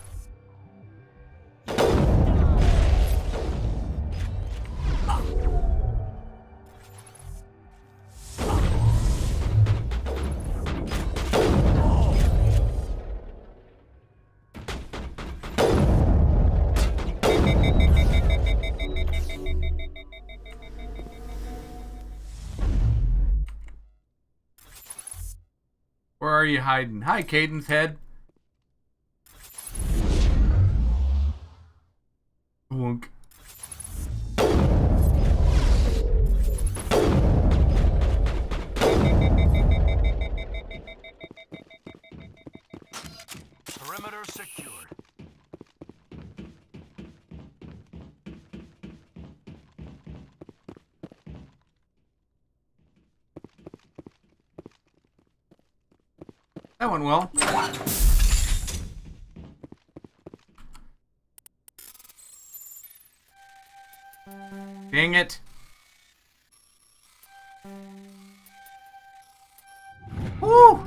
Where are you hiding? Hi, Caden's head. Wonk. Perimeter secured. That went well. Dang it. Woo!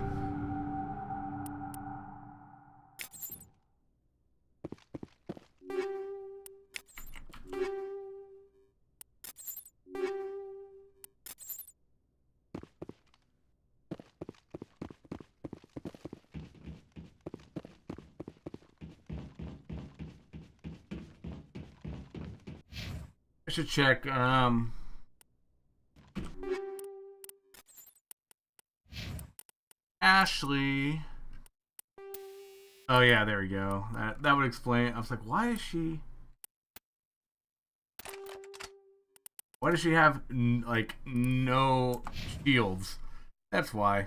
I should check, Ashley. Oh yeah, there we go. That would explain. I was like, why does she have like no shields? That's why.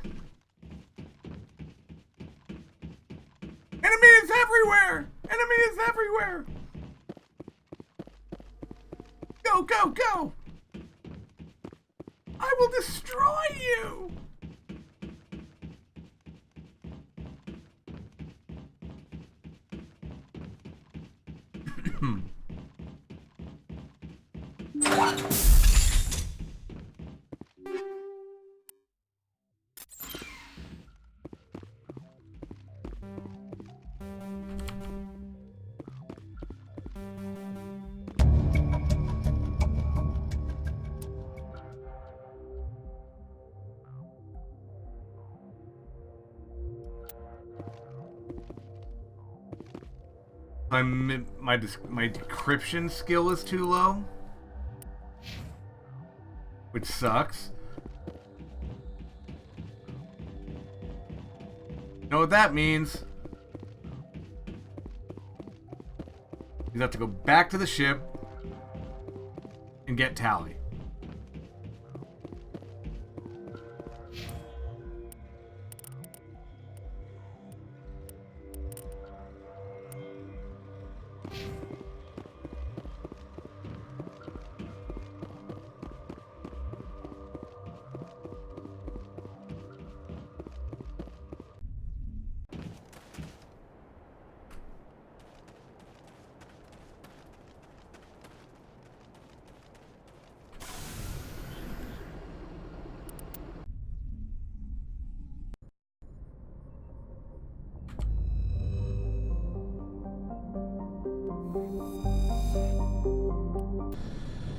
Enemy is everywhere! Enemy is everywhere! Go, go, go! I will destroy you! My decryption skill is too low, which sucks. You know what that means? You have to go back to the ship and get Tally.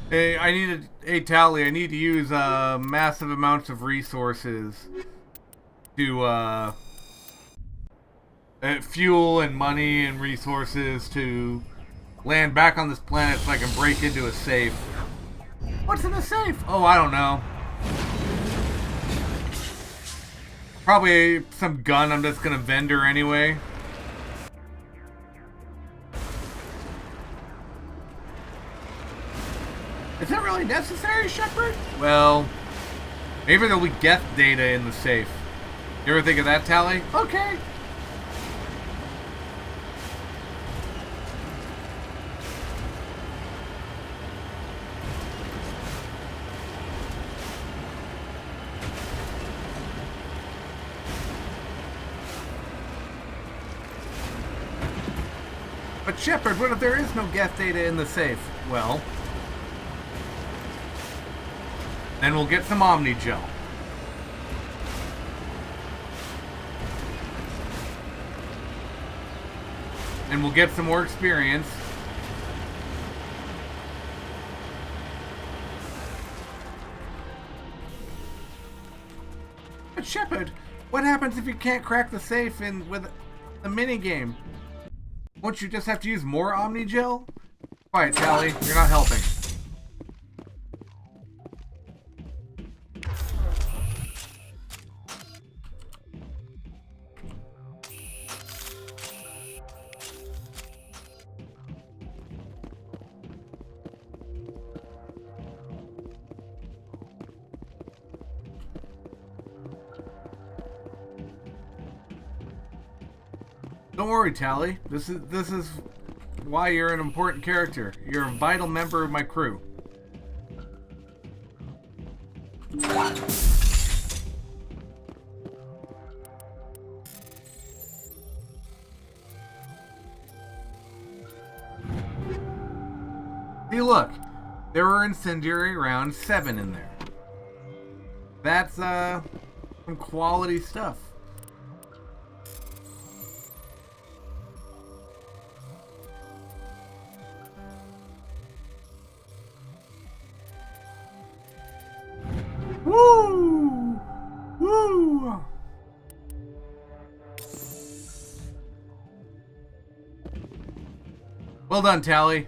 Hey, Tally, I need to use massive amounts of resources to fuel and money and resources to land back on this planet so I can break into a safe. What's in the safe? Oh, I don't know. Probably some gun I'm just gonna vendor anyway. Is that really necessary, Shepard? Well, maybe there'll be Geth data in the safe. You ever think of that, Tally? Okay. But Shepard, what if there is no Geth data in the safe? Well, then we'll get some Omni Gel. And we'll get some more experience. But Shepard, what happens if you can't crack the safe with a minigame? Won't you just have to use more Omni Gel? Quiet, Tally, you're not helping. Don't worry, Tally. This is why you're an important character. You're a vital member of my crew. See, look. There were incendiary rounds 7 in there. That's some quality stuff. Woo! Woo! Well done, Tally.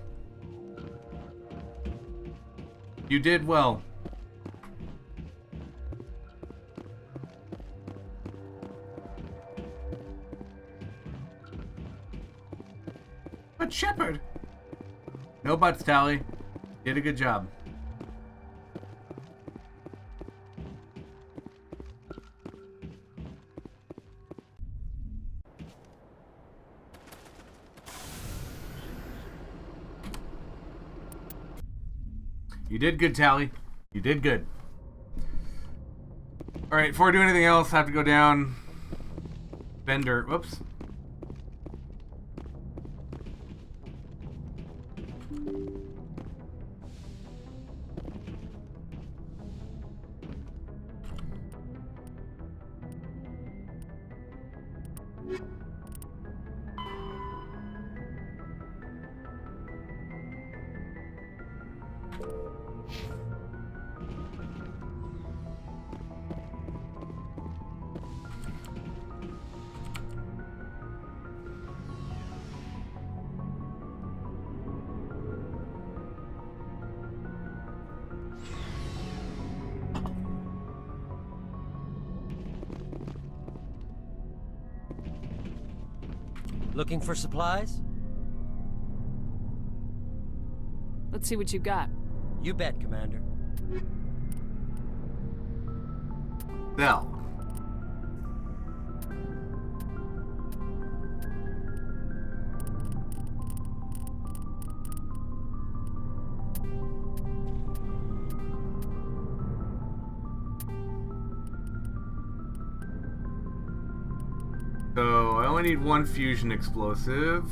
You did well. But Shepard! No buts, Tally. Did a good job. You did good, Tally. You did good. Alright, before I do anything else, I have to go down. Vendor. Whoops. Looking for supplies? Let's see what you got. You bet, Commander. Sell. So I only need one fusion explosive.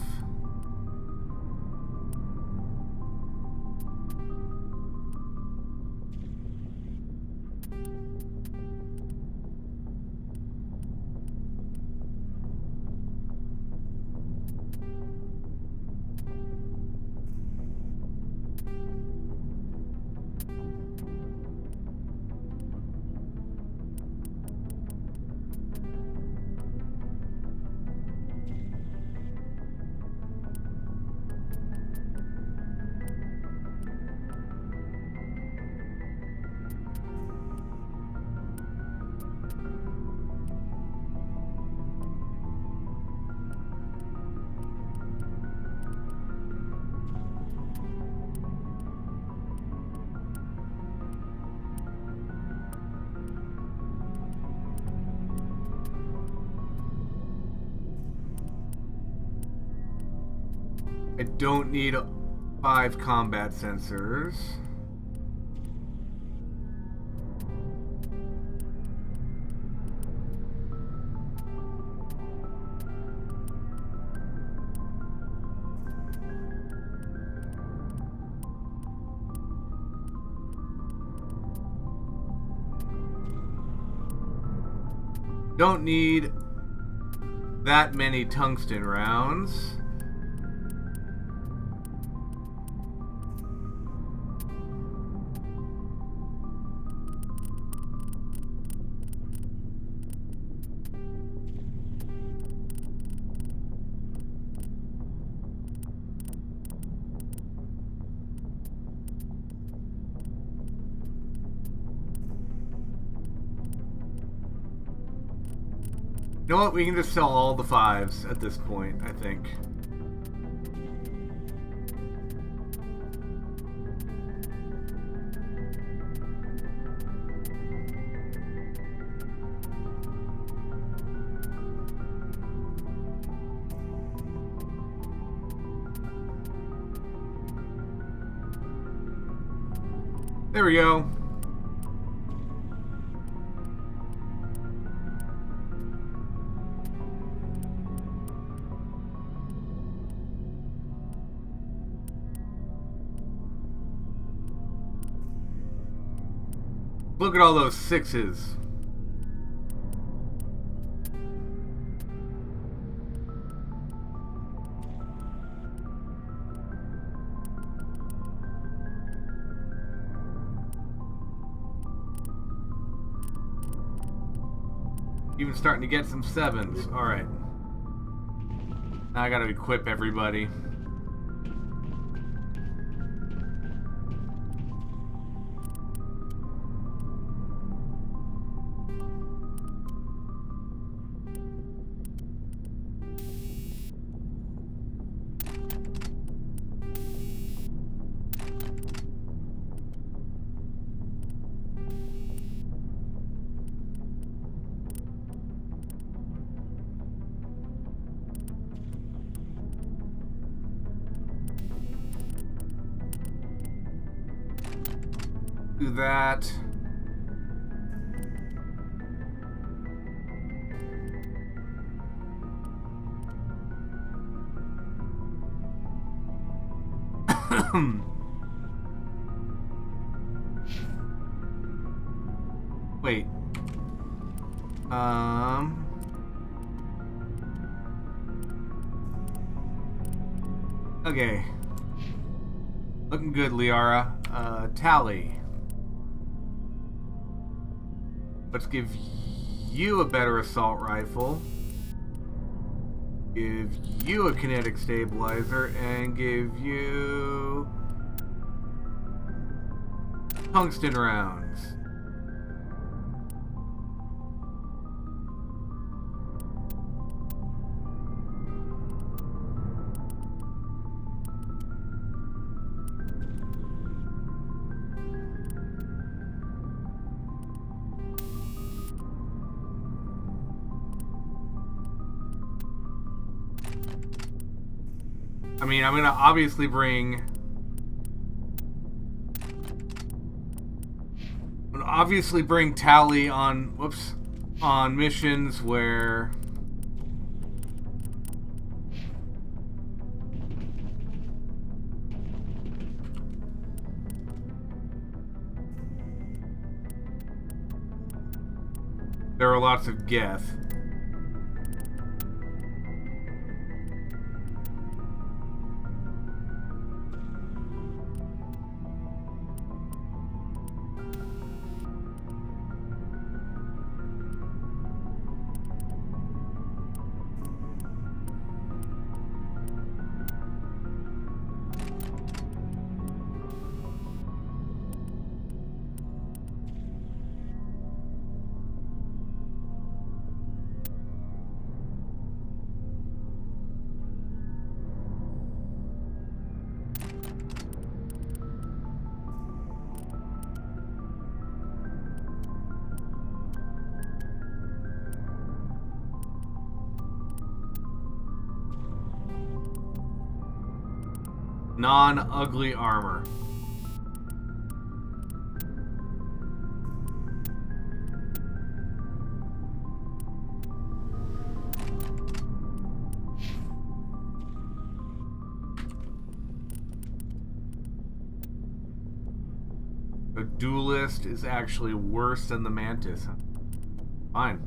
I don't need 5 combat sensors. Don't need that many tungsten rounds. You know what? We can just sell all the 5s at this point, I think. There we go. Look at all those 6s. Even starting to get some 7s. Alright. Now I gotta equip everybody. Do that. Wait. Okay. Looking good, Liara. Tally. Let's give you a better assault rifle. Give you a kinetic stabilizer and give you tungsten rounds. mean, I'm gonna obviously bring... Tally on... Whoops. On missions where... there are lots of Geth. Non-ugly armor. The duelist is actually worse than the mantis. Fine.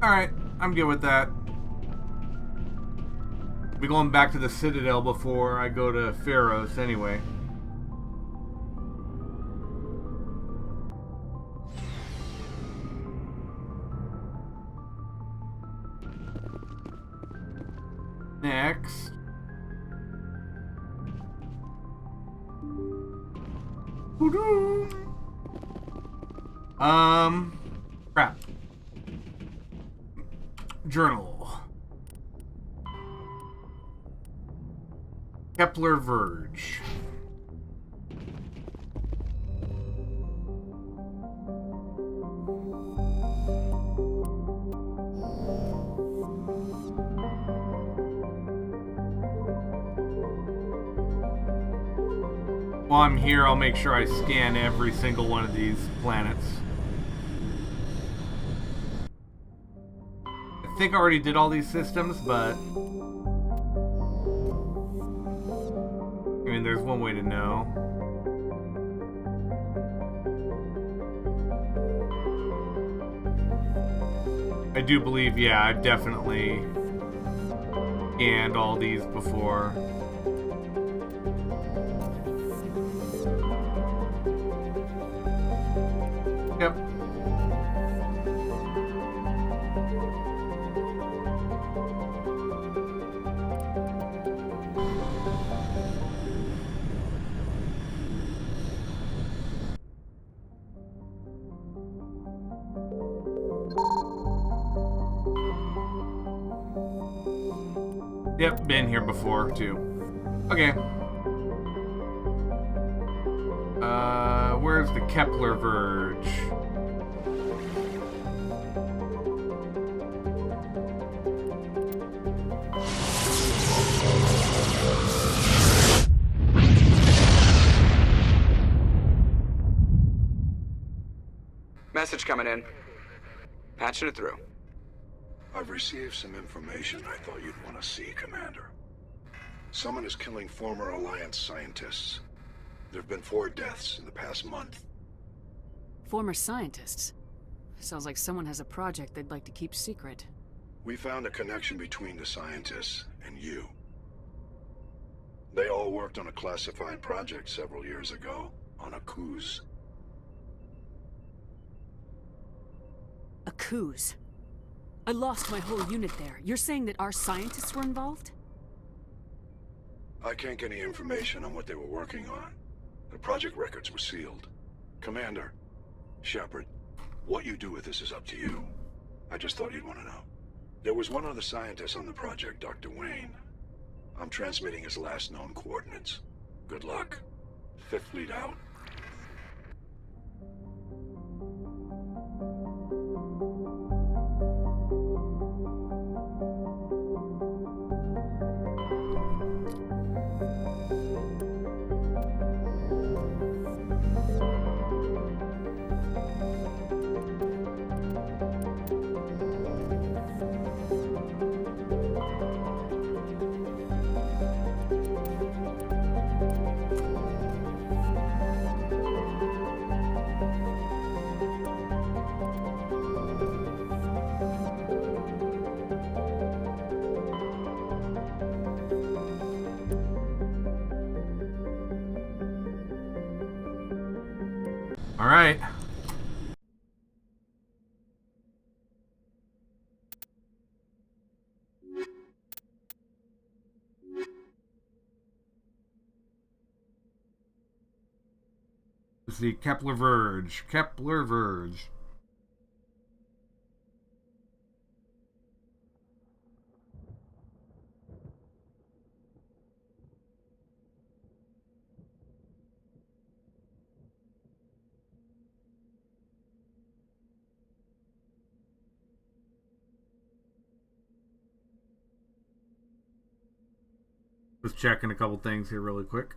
Alright, I'm good with that. I'll be going back to the Citadel before I go to Pharos anyway. Next. Crap. Journal. Kepler Verge. While I'm here, I'll make sure I scan every single one of these planets. I think I already did all these systems, but... I mean, there's one way to know. I do believe, yeah, I've definitely scanned all these before. Yep. Yep, been here before, too. Okay. Where's the Kepler Verge? Message coming in. Patching it through. I've received some information I thought you'd want to see, Commander. Someone is killing former Alliance scientists. There have been 4 deaths in the past month. Former scientists. Sounds like someone has a project they'd like to keep secret. We found a connection between the scientists and you. They all worked on a classified project several years ago, on a cruise. A coups. I lost my whole unit there. You're saying that our scientists were involved? I can't get any information on what they were working on. The project records were sealed. Commander, Shepard, what you do with this is up to you. I just thought you'd want to know. There was one other scientist on the project, Dr. Wayne. I'm transmitting his last known coordinates. Good luck. Fifth Fleet out. All right. It's the Kepler Verge. Kepler Verge. Just checking a couple things here really quick.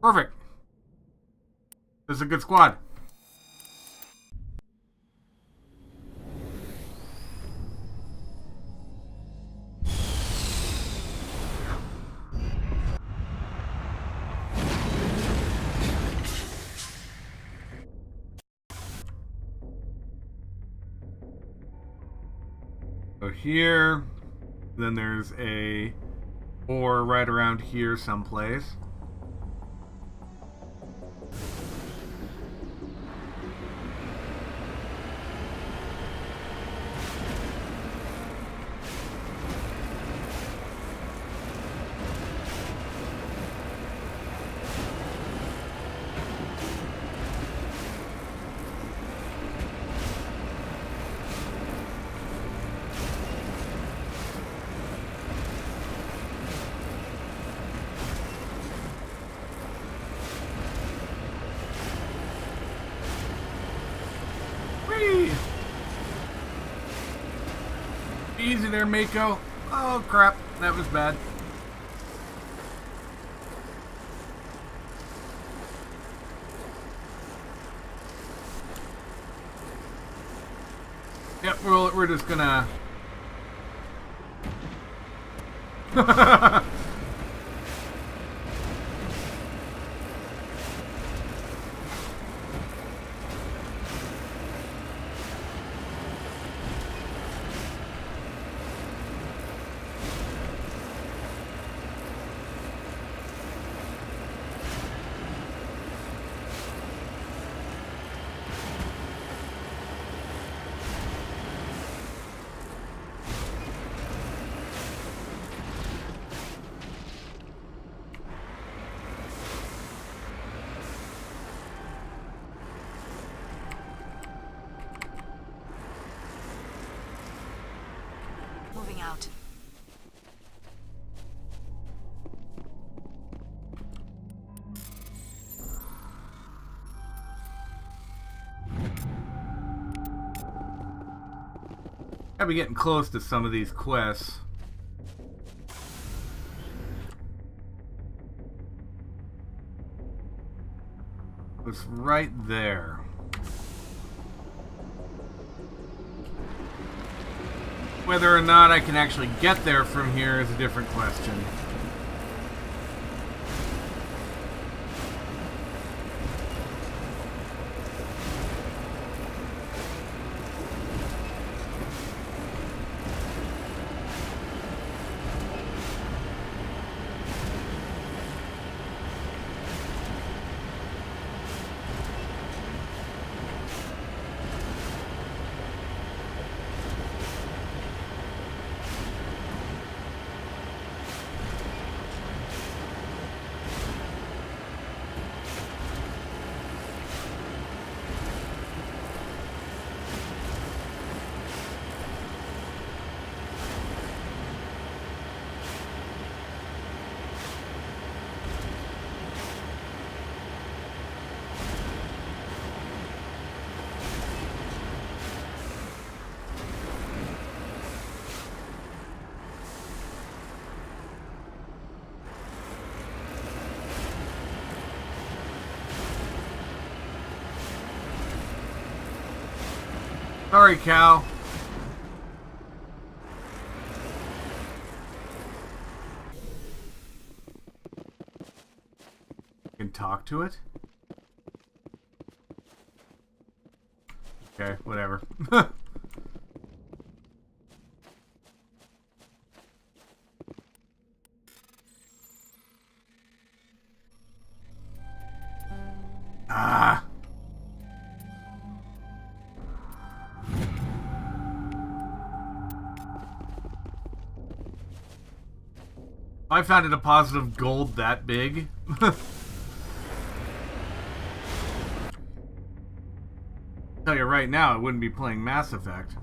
Perfect. This is a good squad. So here, then there's a ore right around here someplace. Easy there, Mako. Oh, crap. That was bad. Yep, we're just gonna... Moving out. Gotta be getting close to some of these quests. It's right there. Whether or not I can actually get there from here is a different question. Sorry, cow. Can talk to it? Okay, whatever. Ah. I found a deposit of gold that big. Tell you right now, I wouldn't be playing Mass Effect.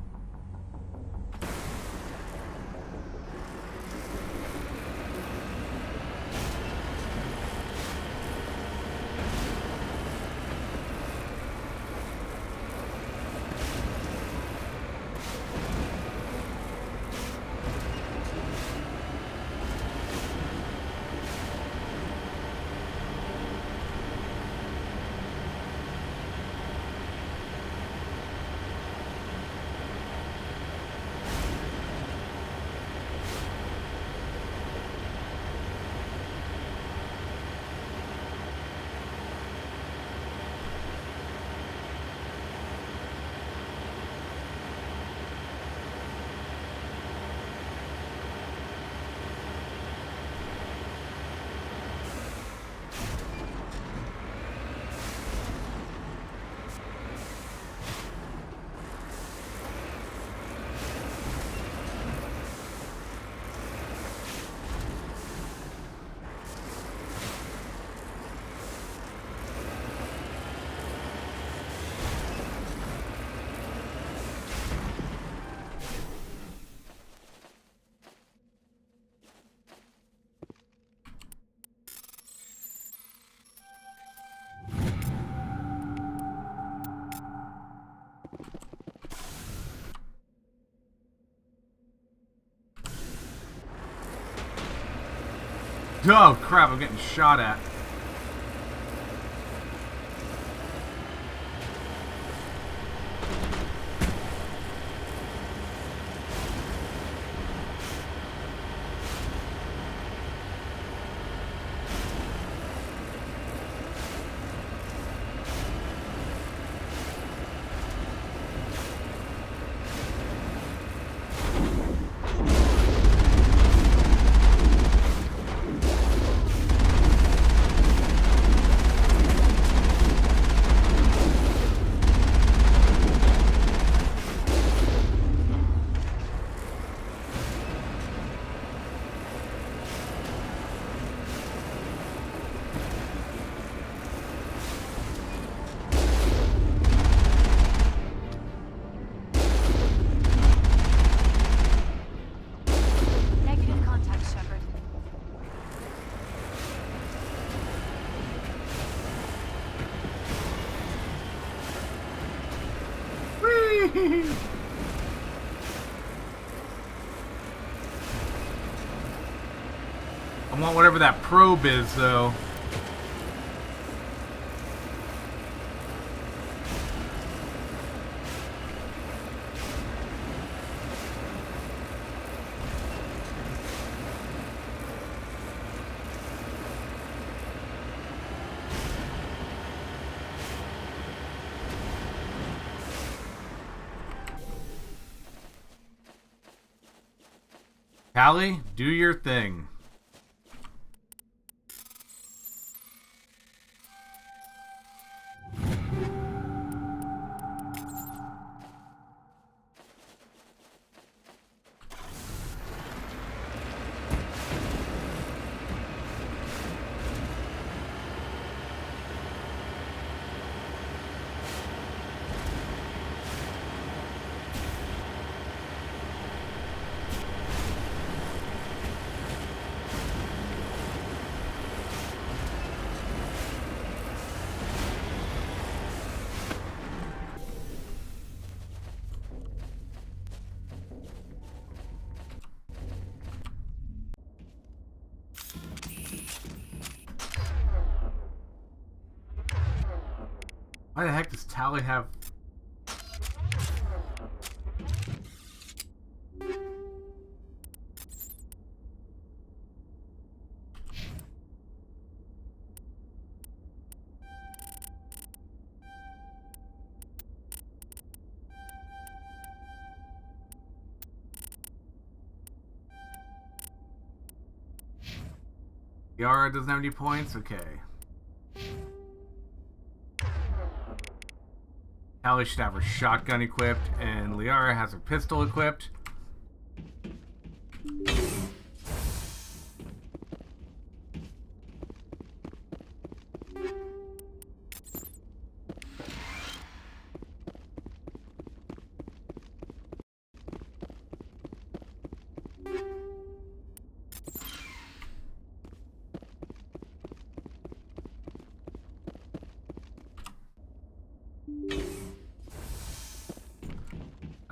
Oh crap, I'm getting shot at. I want whatever that probe is, though. Callie, do your thing. Why the heck does Tally have... Yara doesn't have any points? Okay. Callie should have her shotgun equipped, and Liara has her pistol equipped.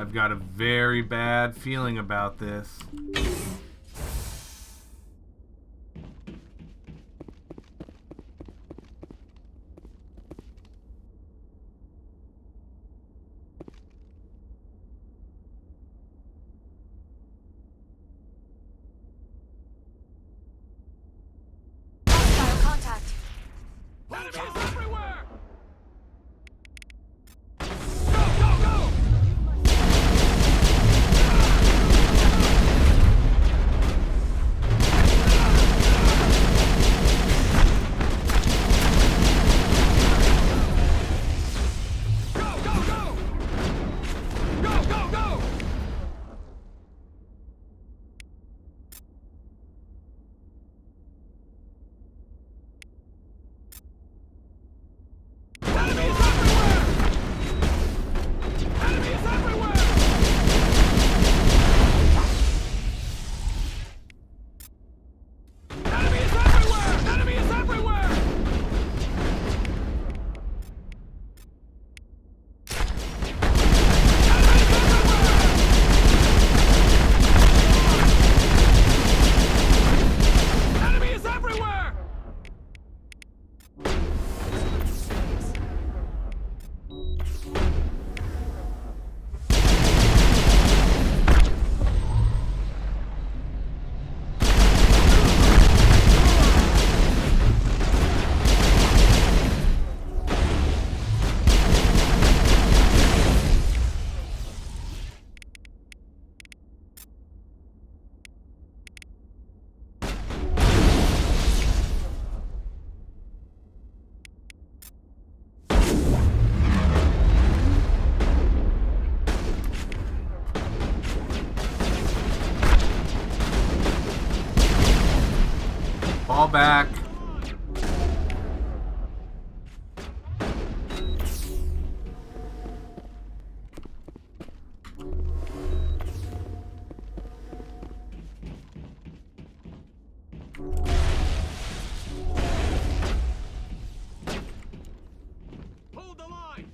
I've got a very bad feeling about this. Contact. Enemies everywhere! Fall back. Hold the line!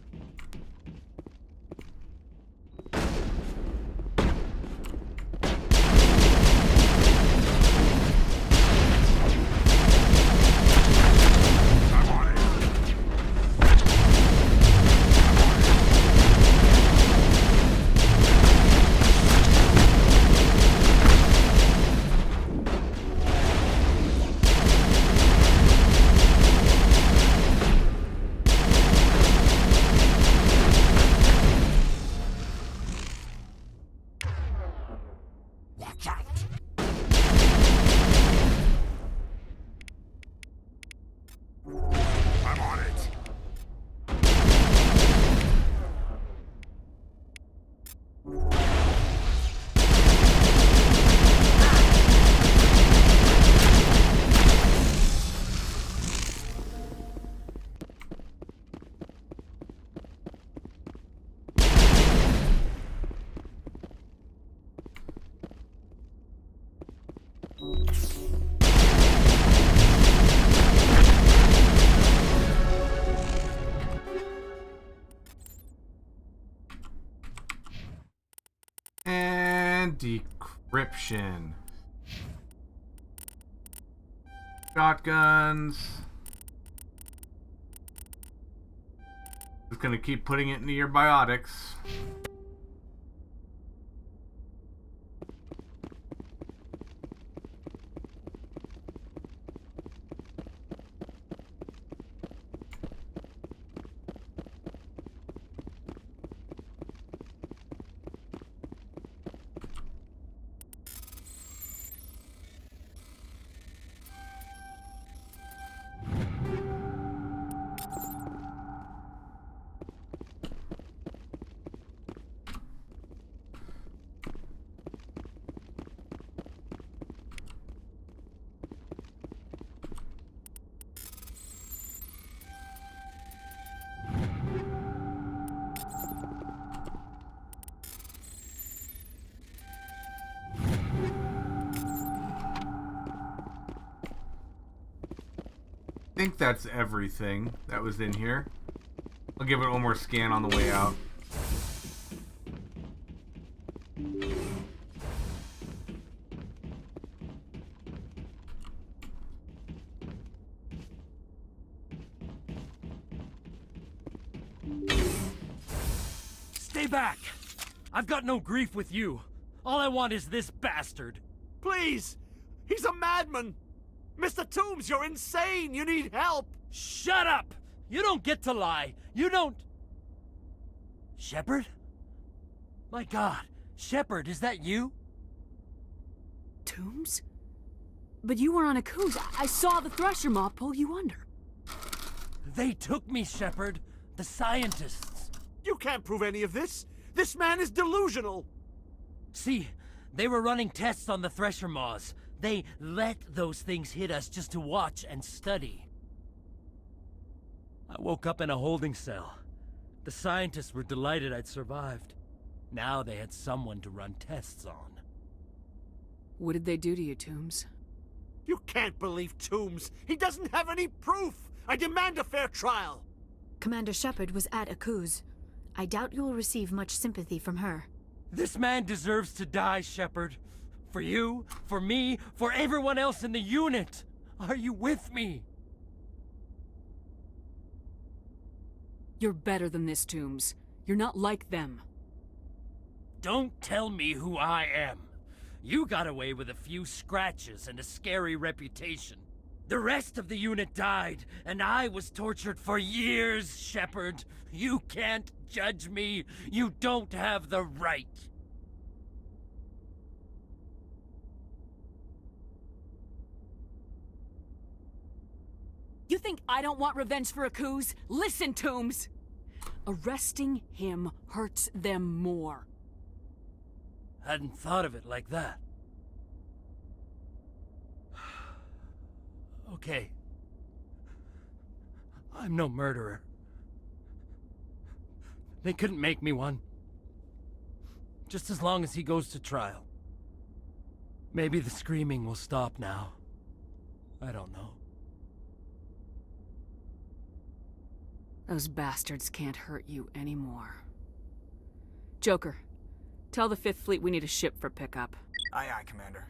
And decryption. Shotguns. Just gonna keep putting it into your biotics. I think that's everything that was in here. I'll give it one more scan on the way out. Stay back! I've got no grief with you. All I want is this bastard. Please! He's a madman! Mr. Toombs, you're insane! You need help! Shut up! You don't get to lie. You don't... Shepard? My God. Shepard, is that you? Toombs? But you were on a cruise. I saw the Thresher Maw pull you under. They took me, Shepard. The scientists. You can't prove any of this! This man is delusional! See, they were running tests on the Thresher Maws. They let those things hit us just to watch and study. I woke up in a holding cell. The scientists were delighted I'd survived. Now they had someone to run tests on. What did they do to you, Toombs? You can't believe Toombs! He doesn't have any proof! I demand a fair trial! Commander Shepard was at Akuz. I doubt you will receive much sympathy from her. This man deserves to die, Shepard. For you, for me, for everyone else in the unit. Are you with me? You're better than this, Toombs. You're not like them. Don't tell me who I am. You got away with a few scratches and a scary reputation. The rest of the unit died, and I was tortured for years, Shepard. You can't judge me. You don't have the right. You think I don't want revenge for Akuz? Listen, Toombs! Arresting him hurts them more. Hadn't thought of it like that. Okay. I'm no murderer. They couldn't make me one. Just as long as he goes to trial. Maybe the screaming will stop now. I don't know. Those bastards can't hurt you anymore. Joker, tell the 5th Fleet we need a ship for pickup. Aye, aye, Commander.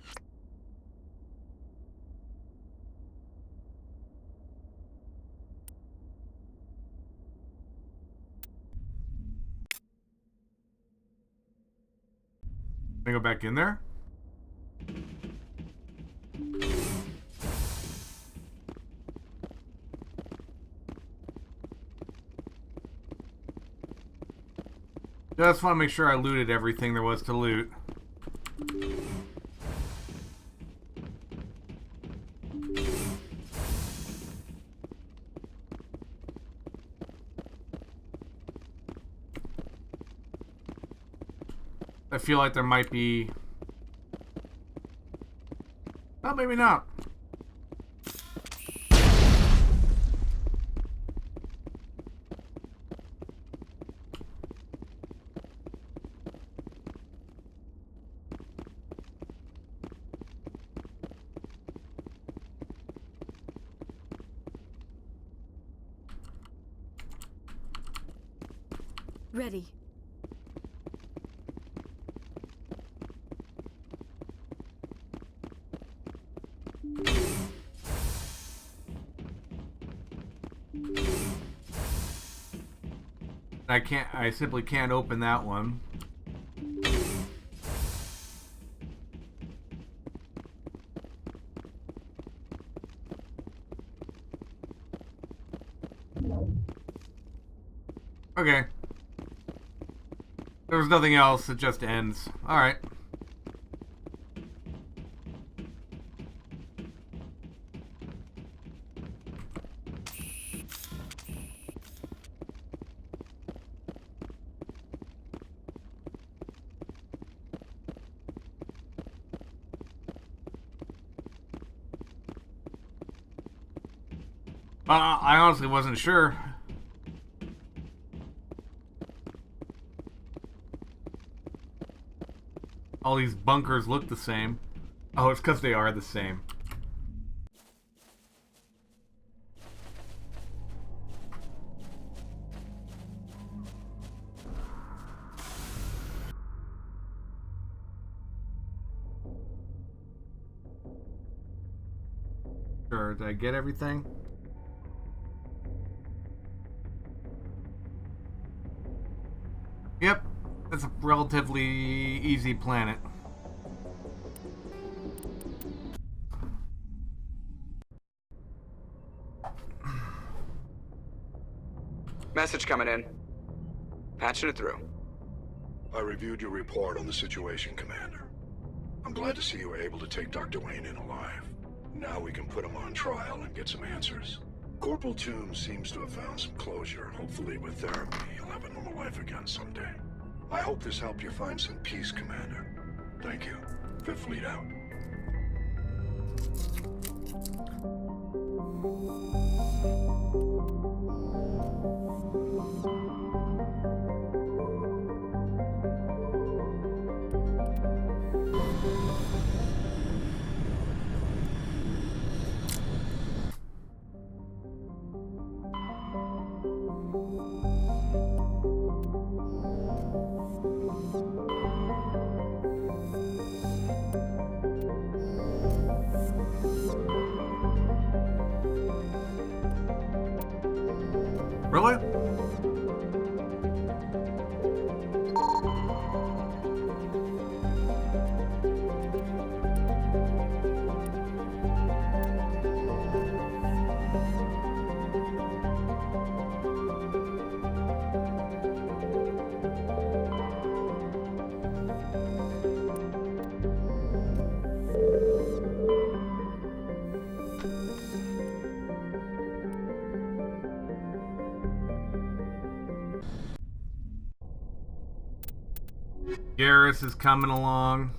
Can I go back in there? Just want to make sure I looted everything there was to loot. I feel like there might be... Oh, maybe not. Ready. I simply can't open that one. Okay. There's nothing else, it just ends. Alright. I honestly wasn't sure. All these bunkers look the same. Oh, it's because they are the same. Sure, did I get everything? Yep, that's a relatively easy planet. Message coming in. Patching it through. I reviewed your report on the situation, Commander. I'm glad to see you were able to take Dr. Wayne in alive. Now we can put him on trial and get some answers. Corporal Toombs seems to have found some closure. Hopefully with therapy, he'll have a normal life again someday. I hope this helped you find some peace, Commander. Thank you. Fifth Fleet out. Really? Garrus is coming along.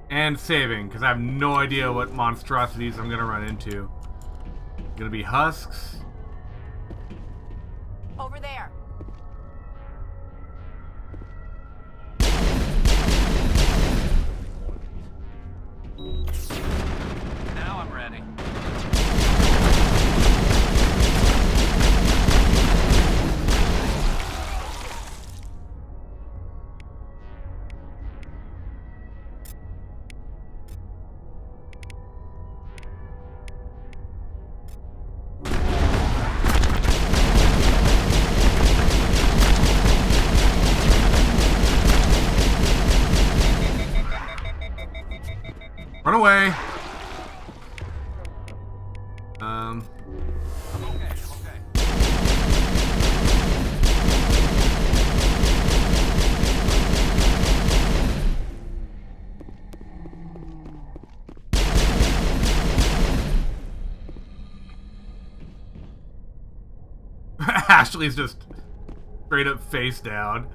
And saving, because I have no idea what monstrosities I'm going to run into. Gonna be husks. Over there. Now I'm ready. Run away. Actually, he's just straight up face down.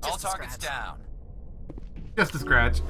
All targets down. Just a scratch.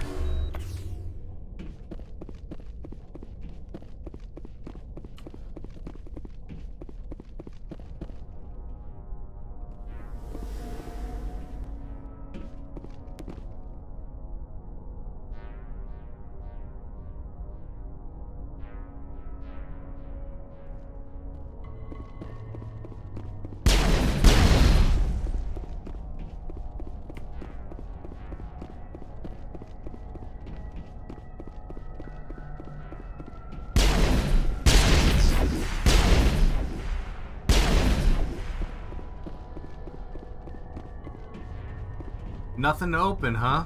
Nothing to open, huh?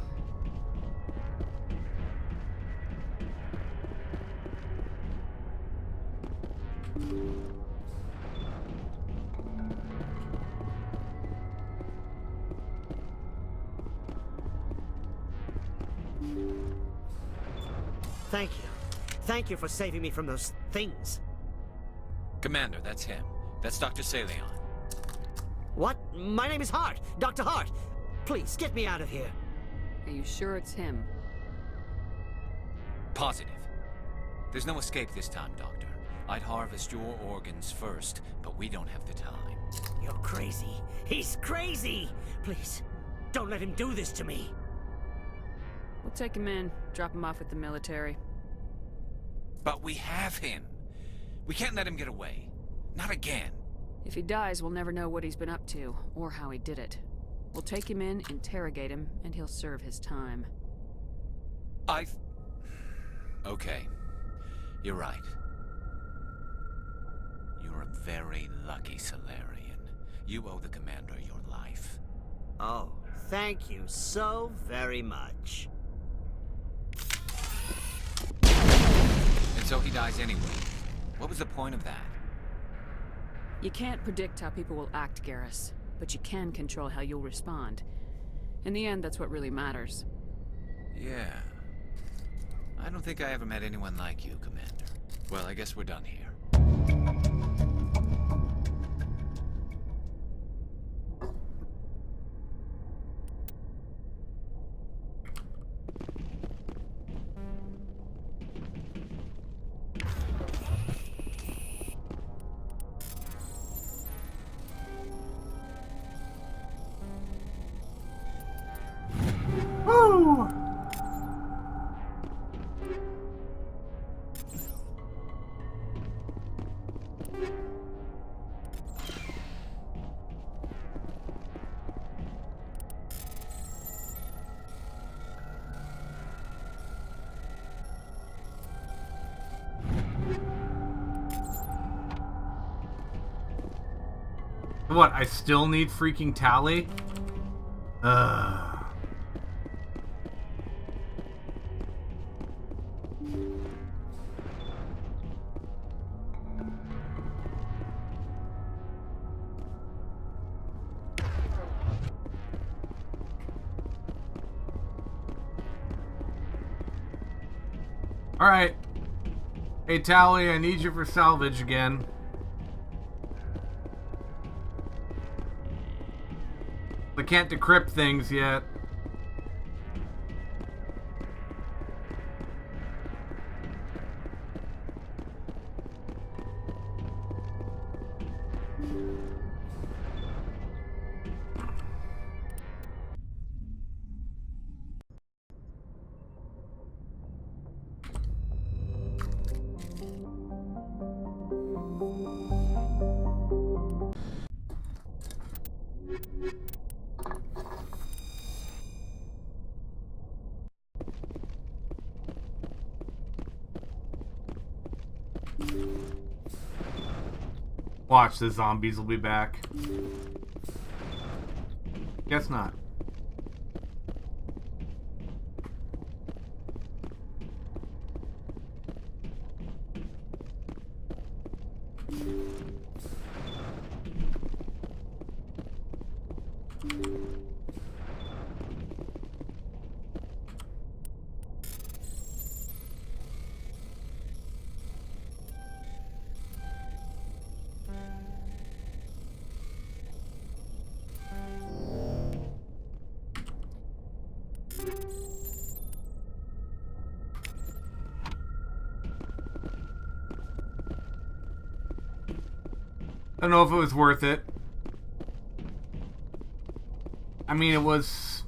Thank you. Thank you for saving me from those things. Commander, that's him. That's Dr. Saleon. What? My name is Hart. Dr. Hart. Please, get me out of here. Are you sure it's him? Positive. There's no escape this time, Doctor. I'd harvest your organs first, but we don't have the time. You're crazy. He's crazy! Please, don't let him do this to me. We'll take him in, drop him off at the military. But we have him. We can't let him get away. Not again. If he dies, we'll never know what he's been up to, or how he did it. We'll take him in, interrogate him, and he'll serve his time. Okay. You're right. You're a very lucky Solarian. You owe the Commander your life. Oh, thank you so very much. And so he dies anyway. What was the point of that? You can't predict how people will act, Garrus, but you can control how you'll respond. In the end, that's what really matters. Yeah. I don't think I ever met anyone like you, Commander. Well, I guess we're done here. Woo! What, I still need freaking tally? Alright. Hey, Tally, I need you for salvage again. I can't decrypt things yet. Watch, the zombies will be back. Guess not. I don't know if it was worth it. I mean, it was...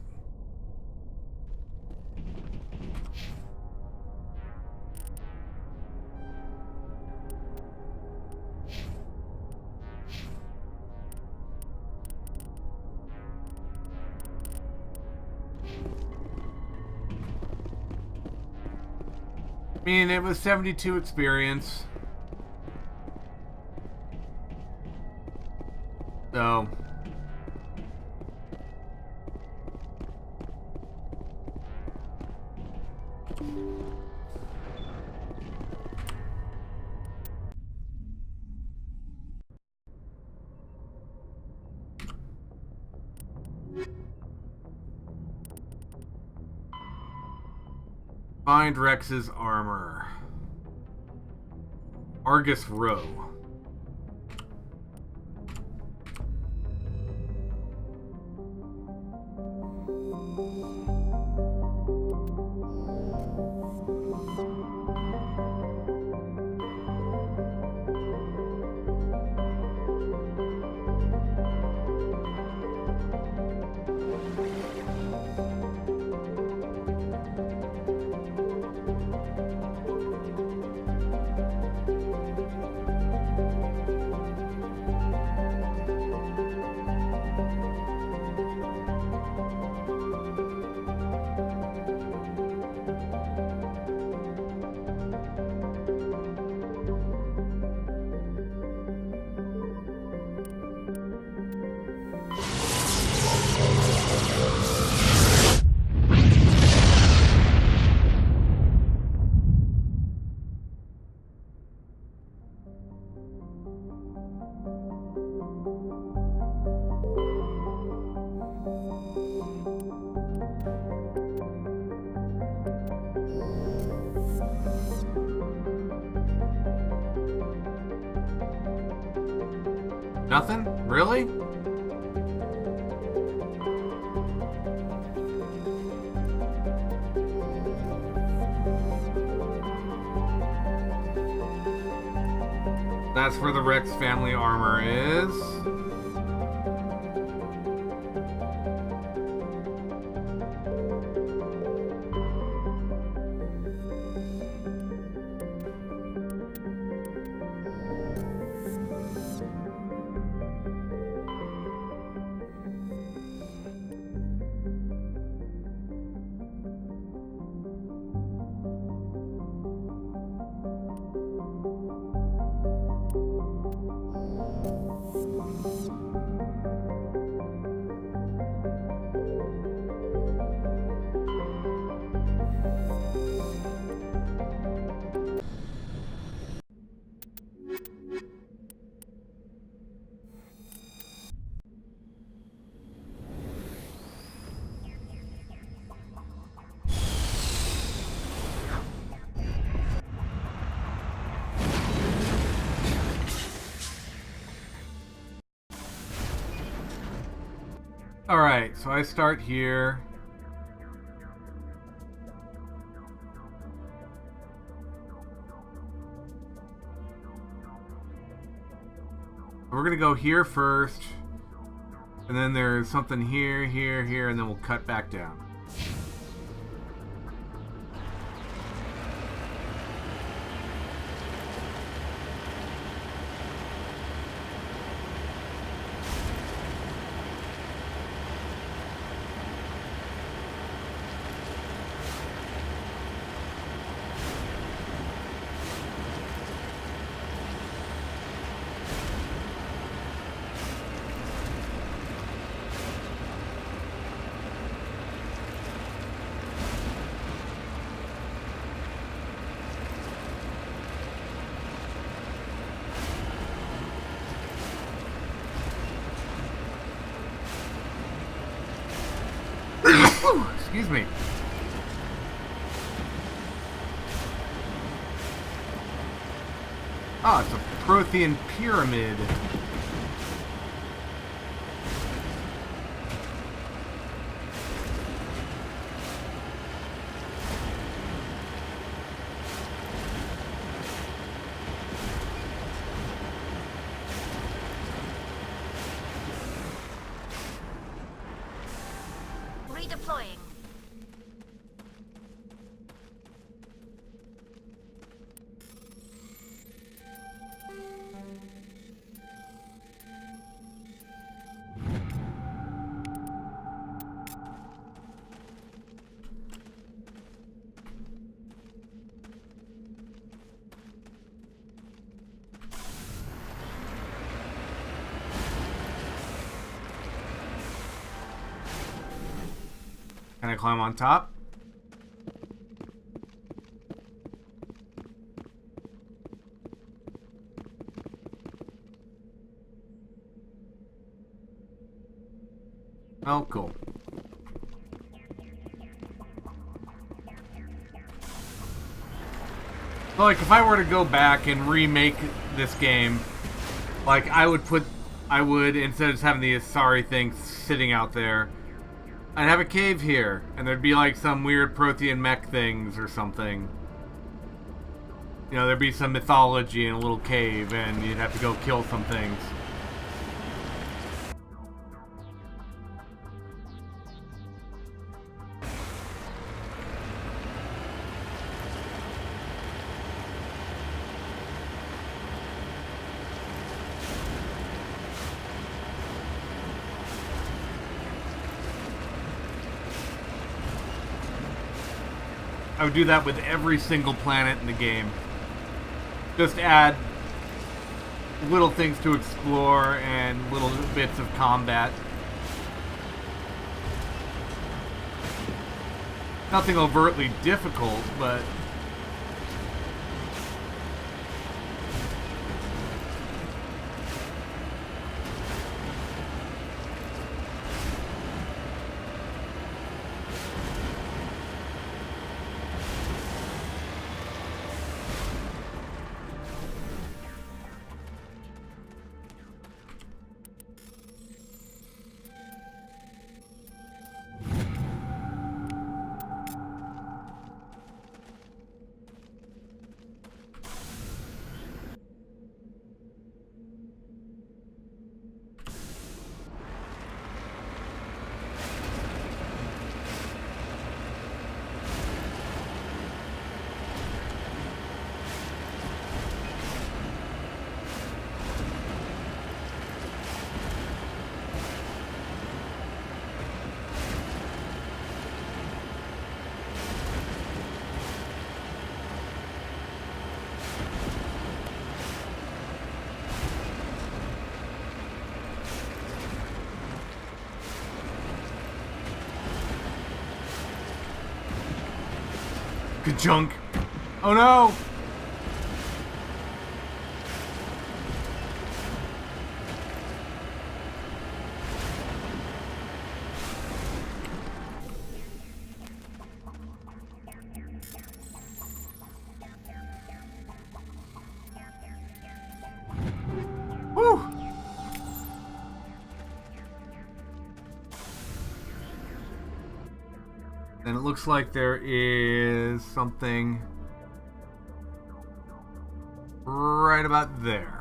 I mean, it was 72 experience. So... Find Rex's armor. Argus Row. Nothing? Really? That's where the Rex family armor is. Alright, so I start here. We're gonna go here first. And then there's something here, here, here, and then we'll cut back down. Excuse me. Oh, it's a Prothean pyramid. Redeploying. Can I climb on top? Oh, cool. So, like, if I were to go back and remake this game, like, I would, instead of just having the Asari thing sitting out there, I'd have a cave here, and there'd be, like, some weird Prothean mech things or something. You know, there'd be some mythology in a little cave, and you'd have to go kill some things. I would do that with every single planet in the game. Just add little things to explore and little bits of combat. Nothing overtly difficult, but... Good junk. Oh no! Woo! And it looks like there is something right about there.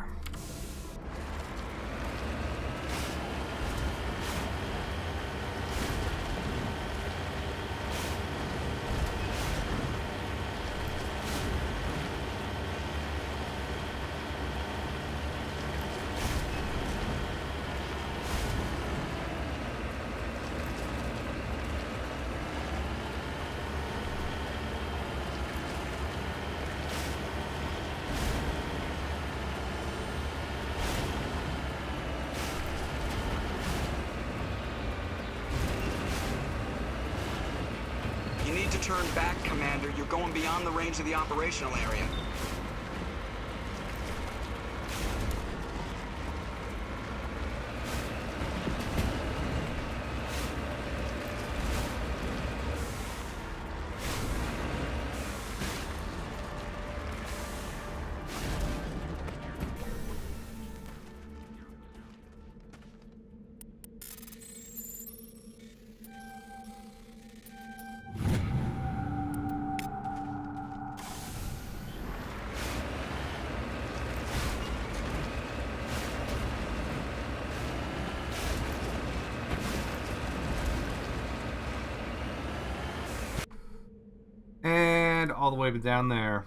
You need to turn back, Commander. You're going beyond the range of the operational area. all the way down there.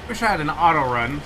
Wish I had an auto run.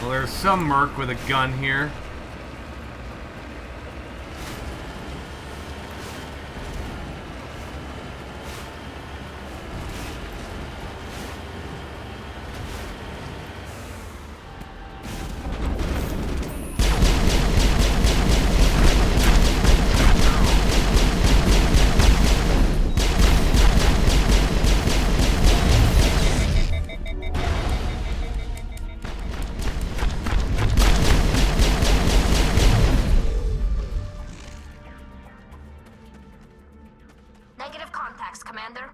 Well, there's some merc with a gun here. Negative contacts, Commander.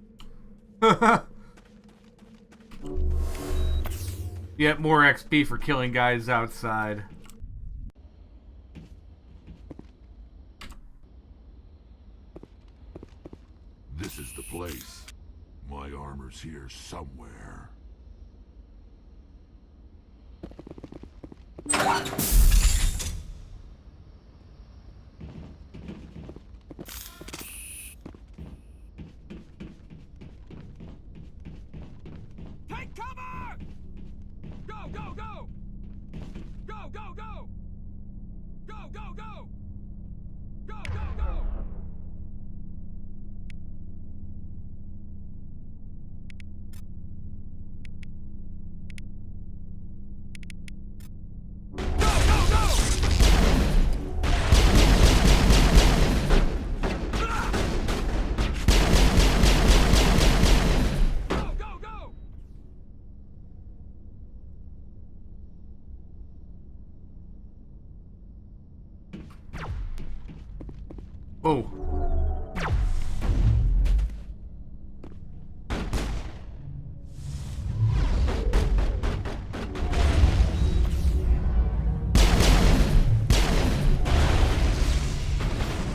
Yet more XP for killing guys outside. This is the place. My armor's here somewhere. Take cover! Go, go, go! Go, go, go! Go, go, go! Go, go, go! Oh.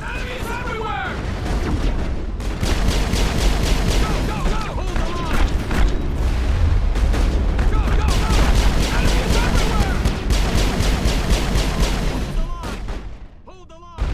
Enemies everywhere! Go, go, go! Hold the line! Go, go, go! Enemies everywhere! Hold the line! Hold the line!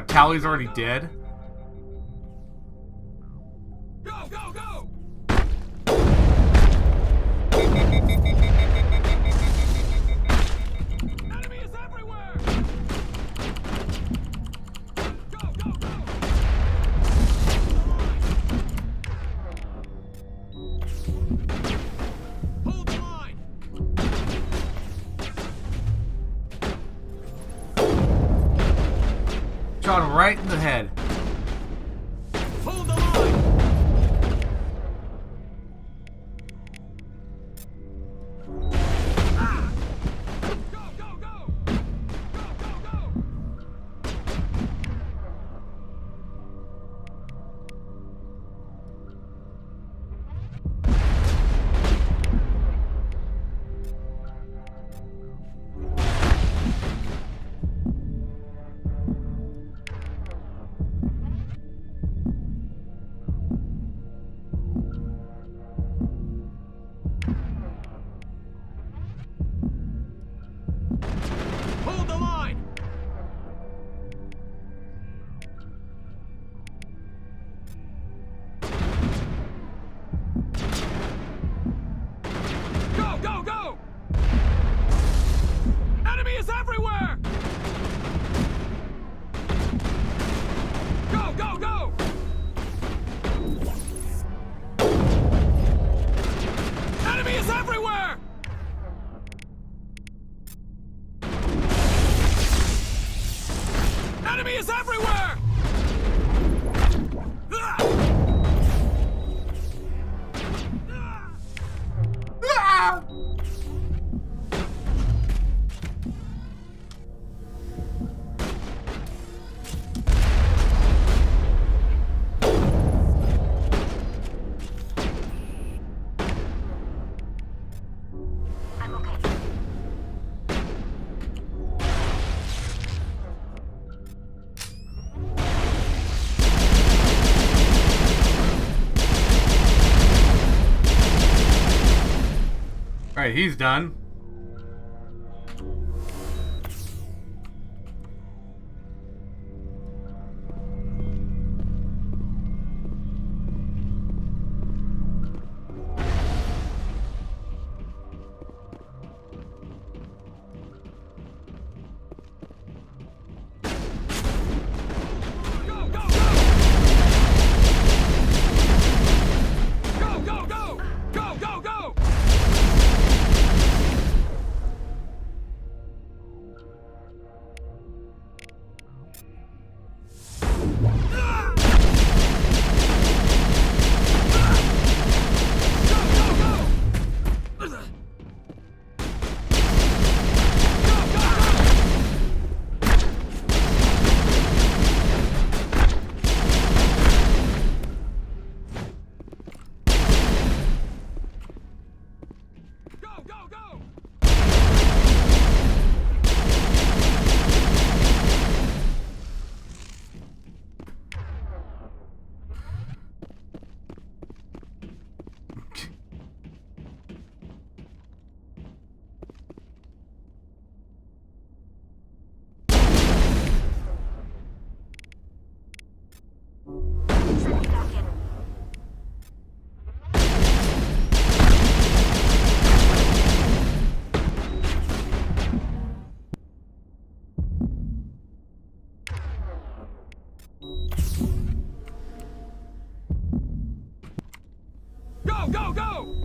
Tally's already dead? Go, go, go! Enemy is everywhere! Go, go, go! Hold the line! Shot him right in the head. Hold the line! Hold the line! Go, go, go! Enemy is everywhere! Go, go, go! Enemy is everywhere! Enemy is everywhere! I'm okay. Alright, he's done. Go, go, go! Go, go, go! Go, go, go!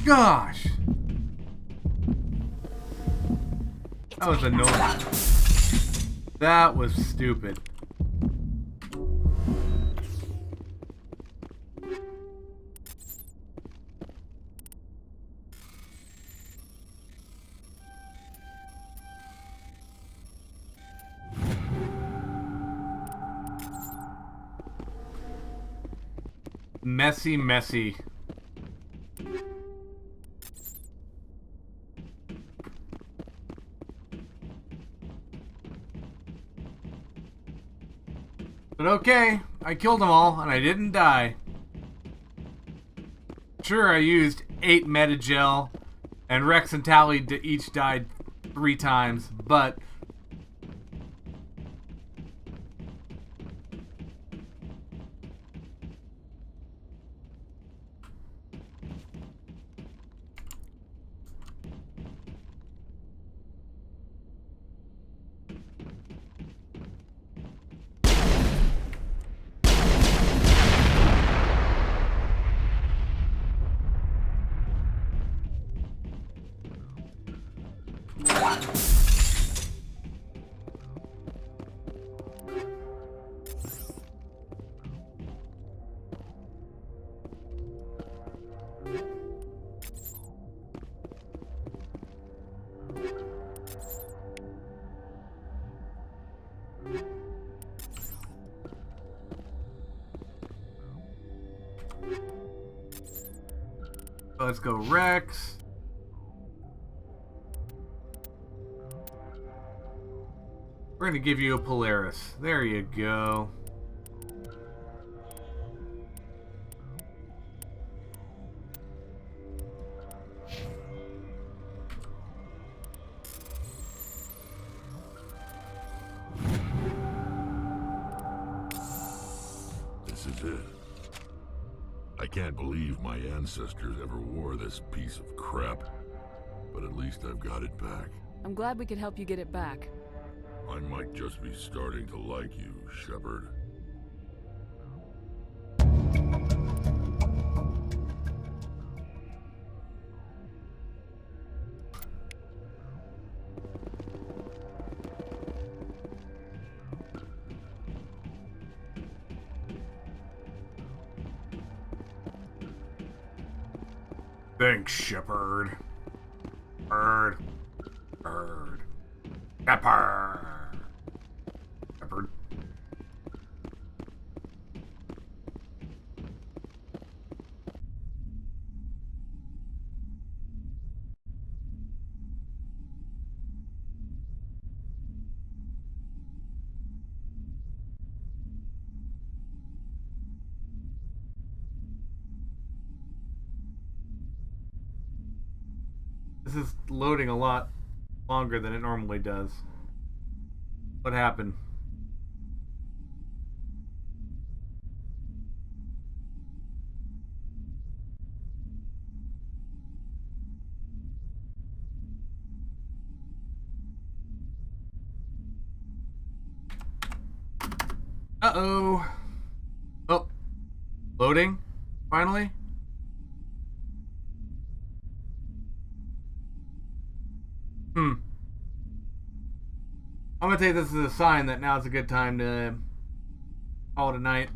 Gosh! That was annoying. That was stupid. Messy, messy. But okay, I killed them all, and I didn't die. Sure, I used 8 Metagel, and Rex and Tally each died 3 times, but... Let's go Rex. We're gonna give you a Polaris. There you go. This is it. I can't believe my ancestors ever wore this piece of crap, but at least I've got it back. I'm glad we could help you get it back. I might just be starting to like you, Shepard. Thanks, Shepard. Bird. Shepard. Shepard. This is loading a lot longer than it normally does. What happened? Uh-oh. Oh. Loading? Finally? I'm gonna take this as a sign that now's a good time to call it a night.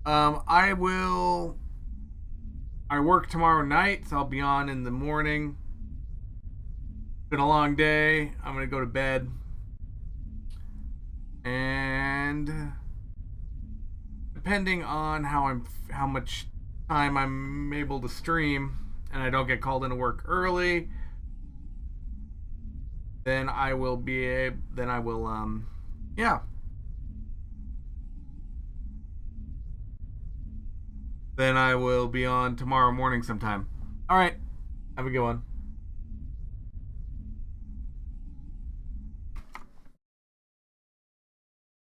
I work tomorrow night, so I'll be on in the morning. Been a long day. I'm gonna go to bed. And depending on how much time I'm able to stream, and I don't get called into work early, then I will yeah. Then I will be on tomorrow morning sometime. All right. Have a good one.